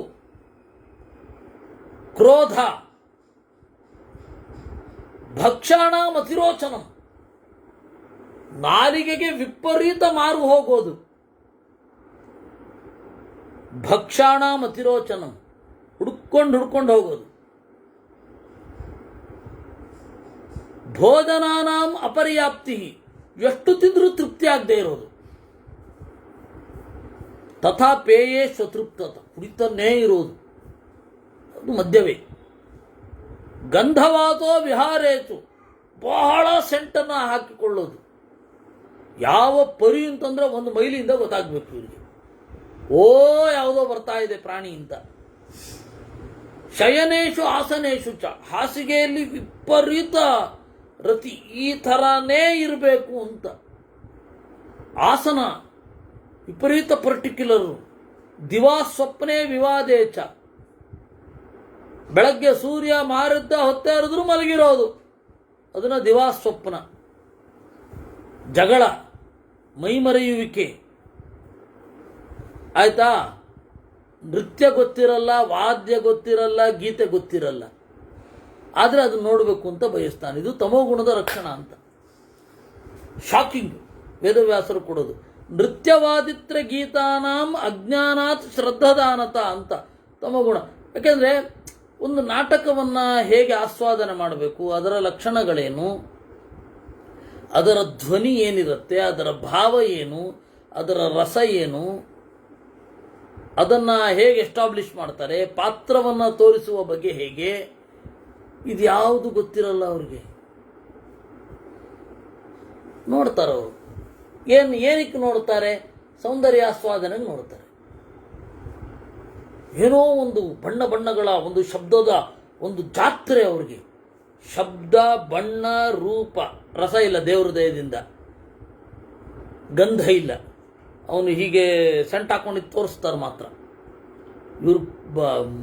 ಕ್ರೋಧ, ಭಕ್ಷಾಣಾಂ ಅತಿರೋಚನಂ, ನಾಲಿಗೆಗೆ ವಿಪರೀತ ಮಾರು ಹೋಗೋದು. ಭಕ್ಷಾಣಾಂ ಅತಿರೋಚನಂ, ಹುಡ್ಕೊಂಡು ಹೋಗೋದು. ಭೋಜನಾನಾಂ ಅಪರ್ಯಾಪ್ತಿ, ಎಷ್ಟು ತಿಂದರೂ ತೃಪ್ತಿ ಆಗದೆ ಇರೋದು. ತಥಾ ಪೇಯೇ ಸ್ವತೃಪ್ತತ, ಕುಡಿತನ್ನೇ ಇರೋದು, ಅದು ಮದ್ಯವೇ. ಗಂಧವಾತೋ ವಿಹಾರೇತು, ಬಹಳ ಸೆಂಟನ್ನು ಹಾಕಿಕೊಳ್ಳೋದು. ಯಾವ ಪರಿ ಅಂತಂದ್ರೆ ಒಂದು ಮೈಲಿಯಿಂದ ಗೊತ್ತಾಗಬೇಕು ಇವರಿಗೆ, ಓ ಯಾವುದೋ ಬರ್ತಾ ಇದೆ ಪ್ರಾಣಿ ಅಂತ. ಶಯನೇಶು ಆಸನೇಶು ಚ, ಹಾಸಿಗೆಯಲ್ಲಿ ವಿಪರೀತ ರತಿ, ಈ ಥರನೇ ಇರಬೇಕು ಅಂತ. ಆಸನ ವಿಪರೀತ ಪರ್ಟಿಕ್ಯುಲರು. ದಿವಾ ಸ್ವಪ್ನೇ ವಿವಾದೇ ಚ, ಬೆಳಗ್ಗೆ ಸೂರ್ಯ ಮಾರಿದ್ದ ಹೊತ್ತೇ ಇರಿದ್ರು ಮಲಗಿರೋದು, ಅದನ್ನು ದಿವಾ ಸ್ವಪ್ನ. ಜಗಳ, ಮೈಮರೆಯುವಿಕೆ, ಆಯ್ತಾ? ನೃತ್ಯ ಗೊತ್ತಿರಲ್ಲ, ವಾದ್ಯ ಗೊತ್ತಿರಲ್ಲ, ಗೀತೆ ಗೊತ್ತಿರಲ್ಲ, ಆದರೆ ಅದು ನೋಡಬೇಕು ಅಂತ ಬಯಸ್ತಾನೆ. ಇದು ತಮೋಗುಣದ ಲಕ್ಷಣ ಅಂತ. ಶಾಕಿಂಗ್ ವೇದವ್ಯಾಸರು ಕೊಡೋದು. ನೃತ್ಯವಾದಿತ್ರ ಗೀತಾನಾಂ ಅಜ್ಞಾನಾತ್ ಶ್ರದ್ಧಾದಾನತ ಅಂತ ತಮೋಗುಣ. ಯಾಕೆಂದರೆ ಒಂದು ನಾಟಕವನ್ನು ಹೇಗೆ ಆಸ್ವಾದನೆ ಮಾಡಬೇಕು, ಅದರ ಲಕ್ಷಣಗಳೇನು, ಅದರ ಧ್ವನಿ ಏನಿರುತ್ತೆ, ಅದರ ಭಾವ ಏನು, ಅದರ ರಸ ಏನು, ಅದನ್ನು ಹೇಗೆ ಎಸ್ಟಾಬ್ಲಿಷ್ ಮಾಡ್ತಾರೆ, ಪಾತ್ರವನ್ನು ತೋರಿಸುವ ಬಗ್ಗೆ ಹೇಗೆ, ಇದು ಯಾವುದು ಗೊತ್ತಿರಲ್ಲ ಅವ್ರಿಗೆ. ನೋಡ್ತಾರೆ ಅವರು. ಏನಕ್ಕೆ ನೋಡ್ತಾರೆ? ಸೌಂದರ್ಯ ಆಸ್ವಾದನೆಗೆ ನೋಡ್ತಾರೆ. ಏನೋ ಒಂದು ಬಣ್ಣ ಬಣ್ಣಗಳ ಒಂದು ಶಬ್ದದ ಒಂದು ಜಾತ್ರೆ ಅವ್ರಿಗೆ. ಶಬ್ದ, ಬಣ್ಣ, ರೂಪ, ರಸ ಇಲ್ಲ ದೇವ್ರ ದಯದಿಂದ, ಗಂಧ ಇಲ್ಲ. ಅವನು ಹೀಗೆ ಸೆಂಟ್ ಹಾಕೊಂಡಿದ್ದು ತೋರಿಸ್ತಾರೆ ಮಾತ್ರ. ಇವರು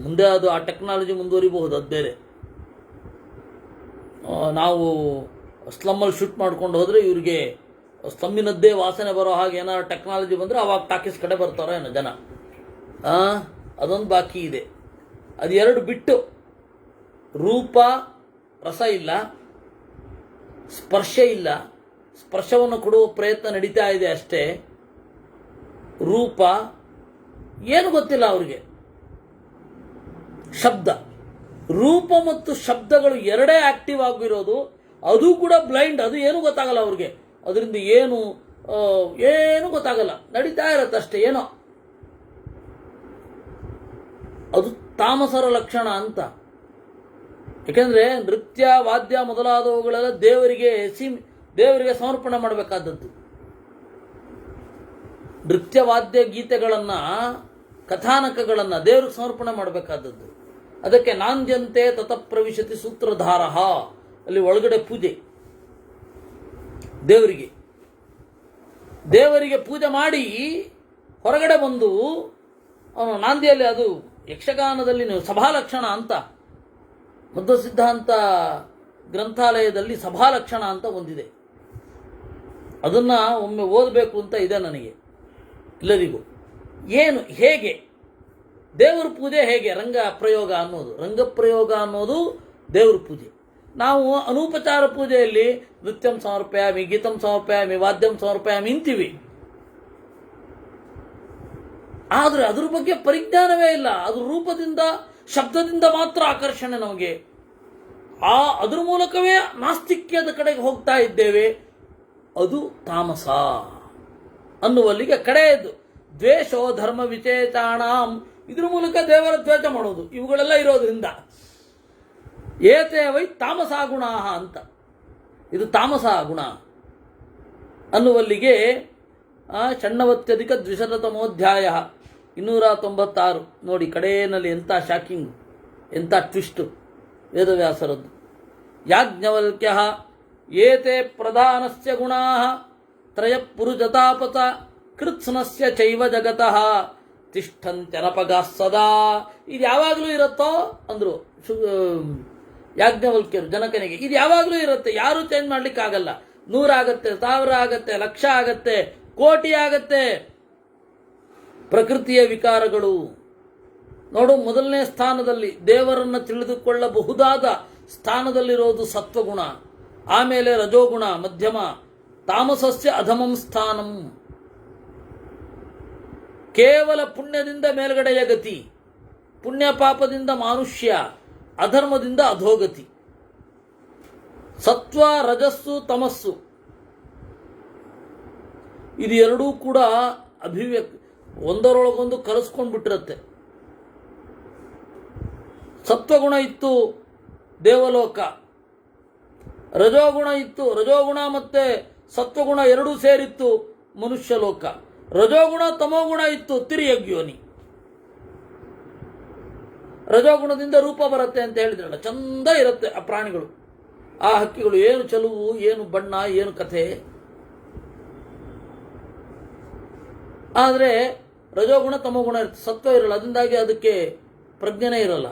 ಮುಂದೆ ಅದು ಆ ಟೆಕ್ನಾಲಜಿ ಮುಂದುವರಿಬಹುದು, ಅದು ಬೇರೆ. ನಾವು ಸ್ಲಮ್ಮಲ್ಲಿ ಶೂಟ್ ಮಾಡ್ಕೊಂಡು ಹೋದರೆ ಇವರಿಗೆ ಸ್ಲಮ್ಮಿನದ್ದೇ ವಾಸನೆ ಬರೋ ಹಾಗೆ ಏನಾದ್ರು ಟೆಕ್ನಾಲಜಿ ಬಂದರೆ ಅವಾಗ ಟಾಕೀಸ್ ಕಡೆ ಬರ್ತಾರೋ ಏನೋ ಜನ. ಅದೊಂದು ಬಾಕಿ ಇದೆ. ಅದು ಎರಡು ಬಿಟ್ಟು ರೂಪ, ರಸ ಇಲ್ಲ, ಸ್ಪರ್ಶ ಇಲ್ಲ. ಸ್ಪರ್ಶವನ್ನು ಕೊಡುವ ಪ್ರಯತ್ನ ನಡೀತಾ ಇದೆ ಅಷ್ಟೇ. ರೂಪ ಏನು ಗೊತ್ತಿಲ್ಲ ಅವರಿಗೆ. ಶಬ್ದ, ರೂಪ ಮತ್ತು ಶಬ್ದಗಳು ಎರಡೇ ಆಕ್ಟಿವ್ ಆಗಿರೋದು. ಅದು ಕೂಡ ಬ್ಲೈಂಡ್, ಅದು ಏನು ಗೊತ್ತಾಗಲ್ಲ ಅವ್ರಿಗೆ. ಅದರಿಂದ ಏನು ಗೊತ್ತಾಗಲ್ಲ, ನಡೀತಾ ಇರತ್ತೆ ಅಷ್ಟೇ ಏನೋ. ಅದು ತಾಮಸರ ಲಕ್ಷಣ ಅಂತ. ಯಾಕೆಂದ್ರೆ ನೃತ್ಯ, ವಾದ್ಯ ಮೊದಲಾದವುಗಳೆಲ್ಲ ದೇವರಿಗೆ ಸಮರ್ಪಣೆ ಮಾಡಬೇಕಾದದ್ದು. ನೃತ್ಯ, ವಾದ್ಯ, ಗೀತೆಗಳನ್ನು, ಕಥಾನಕಗಳನ್ನು ದೇವರಿಗೆ ಸಮರ್ಪಣೆ ಮಾಡಬೇಕಾದದ್ದು. ಅದಕ್ಕೆ ನಾಂದ್ಯಂತೆ ತತಃಪ್ರವಿಶತಿ ಸೂತ್ರಧಾರ, ಅಲ್ಲಿ ಒಳಗಡೆ ಪೂಜೆ. ದೇವರಿಗೆ ಪೂಜೆ ಮಾಡಿ ಹೊರಗಡೆ ಬಂದು ಅವನು ನಾಂದಿಯಲ್ಲಿ, ಅದು ಯಕ್ಷಗಾನದಲ್ಲಿ ಸಭಾಲಕ್ಷಣ ಅಂತ, ಮಧ್ವ ಸಿದ್ಧಾಂತ ಗ್ರಂಥಾಲಯದಲ್ಲಿ ಸಭಾಲಕ್ಷಣ ಅಂತ ಒಂದಿದೆ. ಅದನ್ನು ಒಮ್ಮೆ ಓದಬೇಕು ಅಂತ ಇದೆ ನನಗೆ, ಎಲ್ಲರಿಗೂ. ಹೇಗೆ ದೇವರ ಪೂಜೆ, ಹೇಗೆ ರಂಗಪ್ರಯೋಗ ಅನ್ನೋದು ದೇವರ ಪೂಜೆ. ನಾವು ಅನೂಪಚಾರ ಪೂಜೆಯಲ್ಲಿ ನೃತ್ಯಂ ಸಮರ್ಪಯಾಮಿ, ಗೀತಂ ಸಮರ್ಪಯಾಮಿ, ವಾದ್ಯಂ ಸಮರ್ಪಯಾಮಿ ಅಂತೀವಿ. ಆದರೆ ಅದ್ರ ಬಗ್ಗೆ ಪರಿಜ್ಞಾನವೇ ಇಲ್ಲ. ಅದು ರೂಪದಿಂದ, ಶಬ್ದದಿಂದ ಮಾತ್ರ ಆಕರ್ಷಣೆ ನಮಗೆ. ಅದ್ರ ಮೂಲಕವೇ ನಾಸ್ತಿಕ್ಯದ ಕಡೆಗೆ ಹೋಗ್ತಾ ಇದ್ದೇವೆ. ಅದು ತಾಮಸ ಅನ್ನುವಲ್ಲಿಗೆ ಕಡೆಯದು. ದ್ವೇಷೋ ಧರ್ಮ ವಿಚೇತಾಣಾಂ, ಇದ್ರ ಮೂಲಕ ದೇವರ ದ್ವೇಷ ಮಾಡೋದು. ಇವುಗಳೆಲ್ಲ ಇರೋದ್ರಿಂದ ಏತೇ ವೈ ತಾಮಸ ಗುಣ ಅಂತ. ಇದು ತಾಮಸ ಗುಣ ಅನ್ನುವಲ್ಲಿಗೆ ಷಣ್ಣವತ್ಯಧಿಕ ದ್ವಿಶತತಮೋಧ್ಯಾಯ 296 ನೋಡಿ. ಕಡೆಯಲ್ಲಿ ಎಂಥ ಶಾಕಿಂಗ್, ಎಂಥ ಟ್ವಿಸ್ಟು ವೇದವ್ಯಾಸರದ್ದು. ಯಾಜ್ಞವಲ್ಕ್ಯ ಏತೆ ಪ್ರಧಾನಸ್ಯ ಗುಣಾಃ ತ್ರಯ ಪುರುಜತಾಪತ ಕೃತ್ಸ್ನಸ್ಯ ಚೈವ ಜಗತಃ ತಿಷ್ಠಂತ್ಯನಪಗಾಃ ಸದಾ. ಇದು ಯಾವಾಗಲೂ ಇರುತ್ತೋ ಅಂದರು ಯಾಜ್ಞವಲ್ಕ್ಯರು ಜನಕನಿಗೆ. ಇದು ಯಾವಾಗಲೂ ಇರುತ್ತೆ, ಯಾರೂ ಚೇಂಜ್ ಮಾಡಲಿಕ್ಕಾಗಲ್ಲ. 100 ಆಗತ್ತೆ, 1000 ಆಗತ್ತೆ, 1,00,000 ಆಗತ್ತೆ, ಕೋಟಿ ಆಗತ್ತೆ. ಪ್ರಕೃತಿಯ ವಿಕಾರಗಳು ನೋಡು. ಮೊದಲನೇ ಸ್ಥಾನದಲ್ಲಿ ದೇವರನ್ನು ತಿಳಿದುಕೊಳ್ಳಬಹುದಾದ ಸ್ಥಾನದಲ್ಲಿರೋದು ಸತ್ವಗುಣ, ಆಮೇಲೆ ರಜೋಗುಣ ಮಧ್ಯಮ, ತಾಮಸಸ್ಯ ಅಧಮಂ ಸ್ಥಾನಂ. ಕೇವಲ ಪುಣ್ಯದಿಂದ ಮೇಲ್ಗಡೆಯ ಗತಿ, ಪುಣ್ಯ ಪಾಪದಿಂದ ಮಾನುಷ್ಯ, ಅಧರ್ಮದಿಂದ ಅಧೋಗತಿ. ಸತ್ವ, ರಜಸ್ಸು, ತಮಸ್ಸು ಇದು ಎರಡೂ ಕೂಡ ಅಭಿವ್ಯಕ್ತಿ ಒಂದರೊಳಗೊಂದು ಕರೆಸ್ಕೊಂಡ್ಬಿಟ್ಟಿರುತ್ತೆ. ಸತ್ವಗುಣ ಇತ್ತು ದೇವಲೋಕ, ರಜೋಗುಣ ಇತ್ತು, ರಜೋಗುಣ ಮತ್ತೆ ಸತ್ವಗುಣ ಎರಡೂ ಸೇರಿತ್ತು ಮನುಷ್ಯ ಲೋಕ. ರಜೋಗುಣ ತಮೋಗುಣ ಇತ್ತು ತಿರ್ಯಗ್ಯೋನಿ. ರಜೋಗುಣದಿಂದ ರೂಪ ಬರುತ್ತೆ ಅಂತ ಹೇಳಿದ್ರಲ್ಲ, ಚಂದ ಇರುತ್ತೆ ಆ ಪ್ರಾಣಿಗಳು, ಆ ಹಕ್ಕಿಗಳು. ಏನು ಚಲುವು, ಏನು ಬಣ್ಣ, ಏನು ಕಥೆ. ಆದರೆ ರಜೋಗುಣ ತಮೋಗುಣ ಇರುತ್ತೆ, ಸತ್ವ ಇರಲ್ಲ. ಅದರಿಂದಾಗಿ ಅದಕ್ಕೆ ಪ್ರಜ್ಞೆನೇ ಇರಲ್ಲ.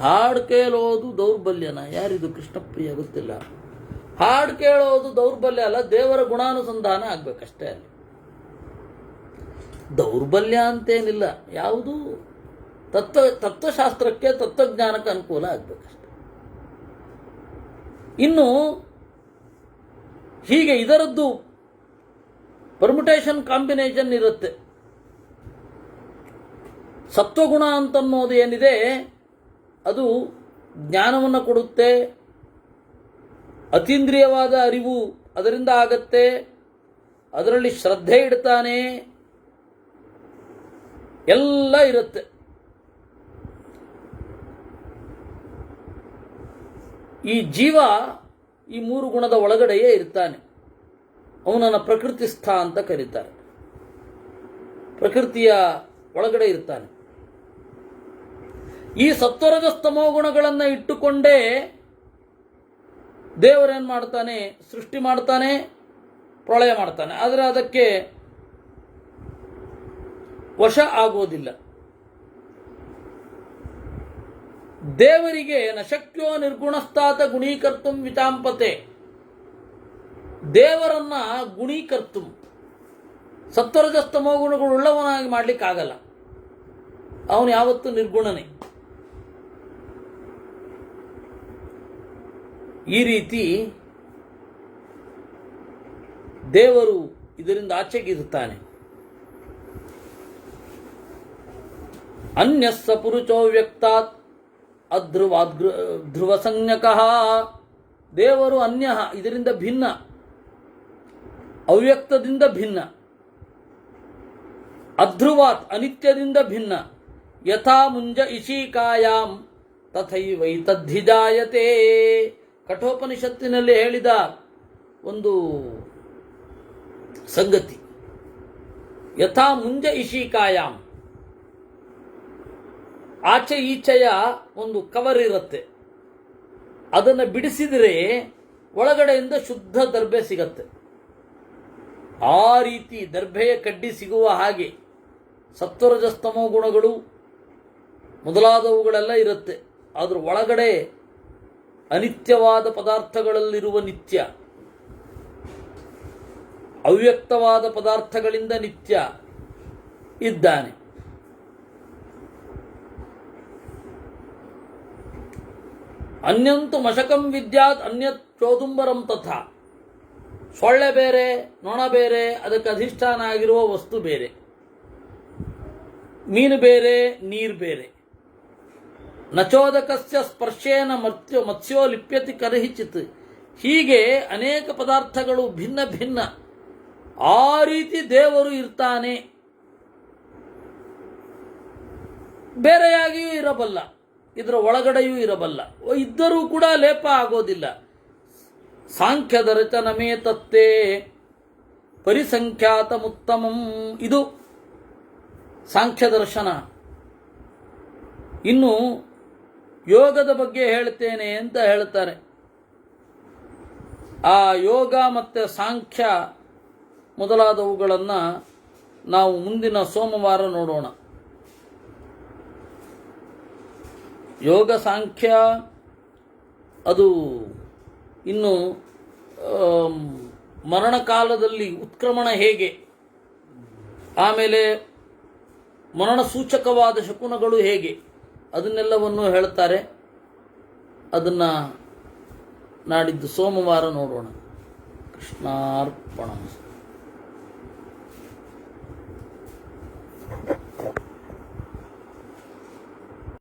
ಹಾಡು ಕೇಳೋದು ದೌರ್ಬಲ್ಯನ? ಯಾರಿದು? ಕೃಷ್ಣಪ್ರಿಯ ಗೊತ್ತಿಲ್ಲ. ಹಾಡು ಕೇಳೋದು ದೌರ್ಬಲ್ಯ ಅಲ್ಲ, ದೇವರ ಗುಣಾನುಸಂಧಾನ ಆಗ್ಬೇಕಷ್ಟೇ ಅಲ್ಲಿ. ದೌರ್ಬಲ್ಯ ಅಂತೇನಿಲ್ಲ. ಯಾವುದು ತತ್ವಶಾಸ್ತ್ರಕ್ಕೆ ತತ್ವಜ್ಞಾನಕ್ಕೆ ಅನುಕೂಲ ಆಗಬೇಕಷ್ಟೆ. ಇನ್ನು ಹೀಗೆ ಇದರದ್ದು ಪರ್ಮುಟೇಷನ್ ಕಾಂಬಿನೇಷನ್ ಇರುತ್ತೆ. ಸತ್ವಗುಣ ಅಂತನ್ನೋದು ಏನಿದೆ ಅದು ಜ್ಞಾನವನ್ನು ಕೊಡುತ್ತೆ, ಅತೀಂದ್ರಿಯವಾದ ಅರಿವು ಅದರಿಂದ ಆಗತ್ತೆ, ಅದರಲ್ಲಿ ಶ್ರದ್ಧೆ ಇಡ್ತಾನೆ, ಎಲ್ಲ ಇರುತ್ತೆ. ಈ ಜೀವ ಈ ಮೂರು ಗುಣದ ಒಳಗಡೆಯೇ ಇರ್ತಾನೆ. ಅವನನ್ನು ಪ್ರಕೃತಿಸ್ಥ ಅಂತ ಕರೀತಾರೆ. ಪ್ರಕೃತಿಯ ಒಳಗಡೆ ಇರ್ತಾನೆ. ಈ ಸತ್ವರಜಸ್ತಮೋ ಗುಣಗಳನ್ನು ಇಟ್ಟುಕೊಂಡೇ ದೇವರೇನು ಮಾಡ್ತಾನೆ? ಸೃಷ್ಟಿ ಮಾಡ್ತಾನೆ, ಪ್ರಳಯ ಮಾಡ್ತಾನೆ. ಆದರೆ ಅದಕ್ಕೆ ವಶ ಆಗೋದಿಲ್ಲ. ದೇವರಿಗೆ ನಶಕ್ಯೋ ನಿರ್ಗುಣಸ್ಥಾತ ಗುಣೀಕರ್ತು ವಿಚಾಂಪತೆ. ದೇವರನ್ನ ಗುಣೀಕರ್ತು, ಸತ್ವರಜಸ್ತಮೋ ಗುಣಗಳುಳ್ಳವನಾಗಿ ಮಾಡಲಿಕ್ಕಾಗಲ್ಲ. ಅವನು ಯಾವತ್ತೂ ನಿರ್ಗುಣನೇ. ಈ ರೀತಿ ದೇವರು ಇದರಿಂದ ಆಚೆಗಿರುತ್ತಾನೆ. ಅನ್ಯಸ್ಸ ಪುರುಷೋ ವ್ಯಕ್ತಾತ್ ಧ್ರುವ ಸಂಜ್ಞಕಃ. ದೇವರು ಅನ್ಯ, ಇದರಿಂದ ಭಿನ್ನ, ಅವ್ಯಕ್ತದಿಂದ ಭಿನ್ನ. ಅಧ್ರುವಾತ್, ಅನಿತ್ಯದಿಂದ ಭಿನ್ನ. ಯಥಾ ಮುಂಜ ಇಶೀಕಾಯಾಂ ತಥೈವೈತದ್ಧಿಜಾಯತೆ. ಕಠೋಪನಿಷತ್ತಿನಲ್ಲಿ ಹೇಳಿದ ಒಂದು ಸಂಗತಿ. ಯಥಾ ಮುಂಜ ಇಶೀಕಾಯಾಂ, ಆಚೆ ಈಚೆಯ ಒಂದು ಕವರ್ ಇರುತ್ತೆ, ಅದನ್ನು ಬಿಡಿಸಿದರೆ ಒಳಗಡೆಯಿಂದ ಶುದ್ಧ ದರ್ಭೆ ಸಿಗತ್ತೆ. ಆ ರೀತಿ ದರ್ಭೆಯ ಕಡ್ಡಿ ಸಿಗುವ ಹಾಗೆ ಸತ್ವರಜಸ್ತಮೋ ಗುಣಗಳು ಮೊದಲಾದವುಗಳೆಲ್ಲ ಇರುತ್ತೆ. ಅದರ ಒಳಗಡೆ ಅನಿತ್ಯವಾದ ಪದಾರ್ಥಗಳಲ್ಲಿರುವ ನಿತ್ಯ, ಅವ್ಯಕ್ತವಾದ ಪದಾರ್ಥಗಳಿಂದ ನಿತ್ಯ ಇದ್ದಾನೆ. ಅನ್ಯಂತು ಮಶಕಂ ವಿದ್ಯಾತ್ ಅನ್ಯತ್ ಚೋದುಂಬರಂ ತಥಾ. ಸೊಳ್ಳೆ ಬೇರೆ, ನೊಣ ಬೇರೆ, ಅದಕ್ಕೆ ಅಧಿಷ್ಠಾನ ಆಗಿರುವ ವಸ್ತು ಬೇರೆ. ಮೀನು ಬೇರೆ, ನೀರು ಬೇರೆ. ನಚೋದಕಸ್ಯ ಸ್ಪರ್ಶೇನ ಮತ್ಸ್ಯೋ ಲಿಪ್ಯತಿ ಕರಹಿಚಿತ್. ಹೀಗೆ ಅನೇಕ ಪದಾರ್ಥಗಳು ಭಿನ್ನ ಭಿನ್ನ. ಆ ರೀತಿ ದೇವರು ಇರ್ತಾನೆ. ಬೇರೆಯಾಗಿಯೂ ಇರಬಲ್ಲ, ಇದರ ಒಳಗಡೆಯೂ ಇರಬಲ್ಲ. ಇದ್ದರೂ ಕೂಡ ಲೇಪ ಆಗೋದಿಲ್ಲ. ಸಾಂಖ್ಯದ ರಚನಮೇ ತತ್ತೇ ಪರಿಸಂಖ್ಯಾತ ಮುತ್ತಮಂ. ಇದು ಸಾಂಖ್ಯ ದರ್ಶನ. ಇನ್ನು ಯೋಗದ ಬಗ್ಗೆ ಹೇಳ್ತೇನೆ ಅಂತ ಹೇಳ್ತಾರೆ. ಆ ಯೋಗ ಮತ್ತು ಸಾಂಖ್ಯ ಮೊದಲಾದವುಗಳನ್ನು ನಾವು ಮುಂದಿನ ಸೋಮವಾರ ನೋಡೋಣ. ಯೋಗ ಸಾಂಖ್ಯ ಅದು ಇನ್ನು ಮರಣಕಾಲದಲ್ಲಿ ಉತ್ಕ್ರಮಣ ಹೇಗೆ, ಆಮೇಲೆ ಮರಣ ಸೂಚಕವಾದ ಶಕುನಗಳು ಹೇಗೆ, ಅದನ್ನೆಲ್ಲವನ್ನು ಹೇಳ್ತಾರೆ. ಅದನ್ನು ನಾಡಿದ್ದು ಸೋಮವಾರ ನೋಡೋಣ. ಕೃಷ್ಣಾರ್ಪಣ.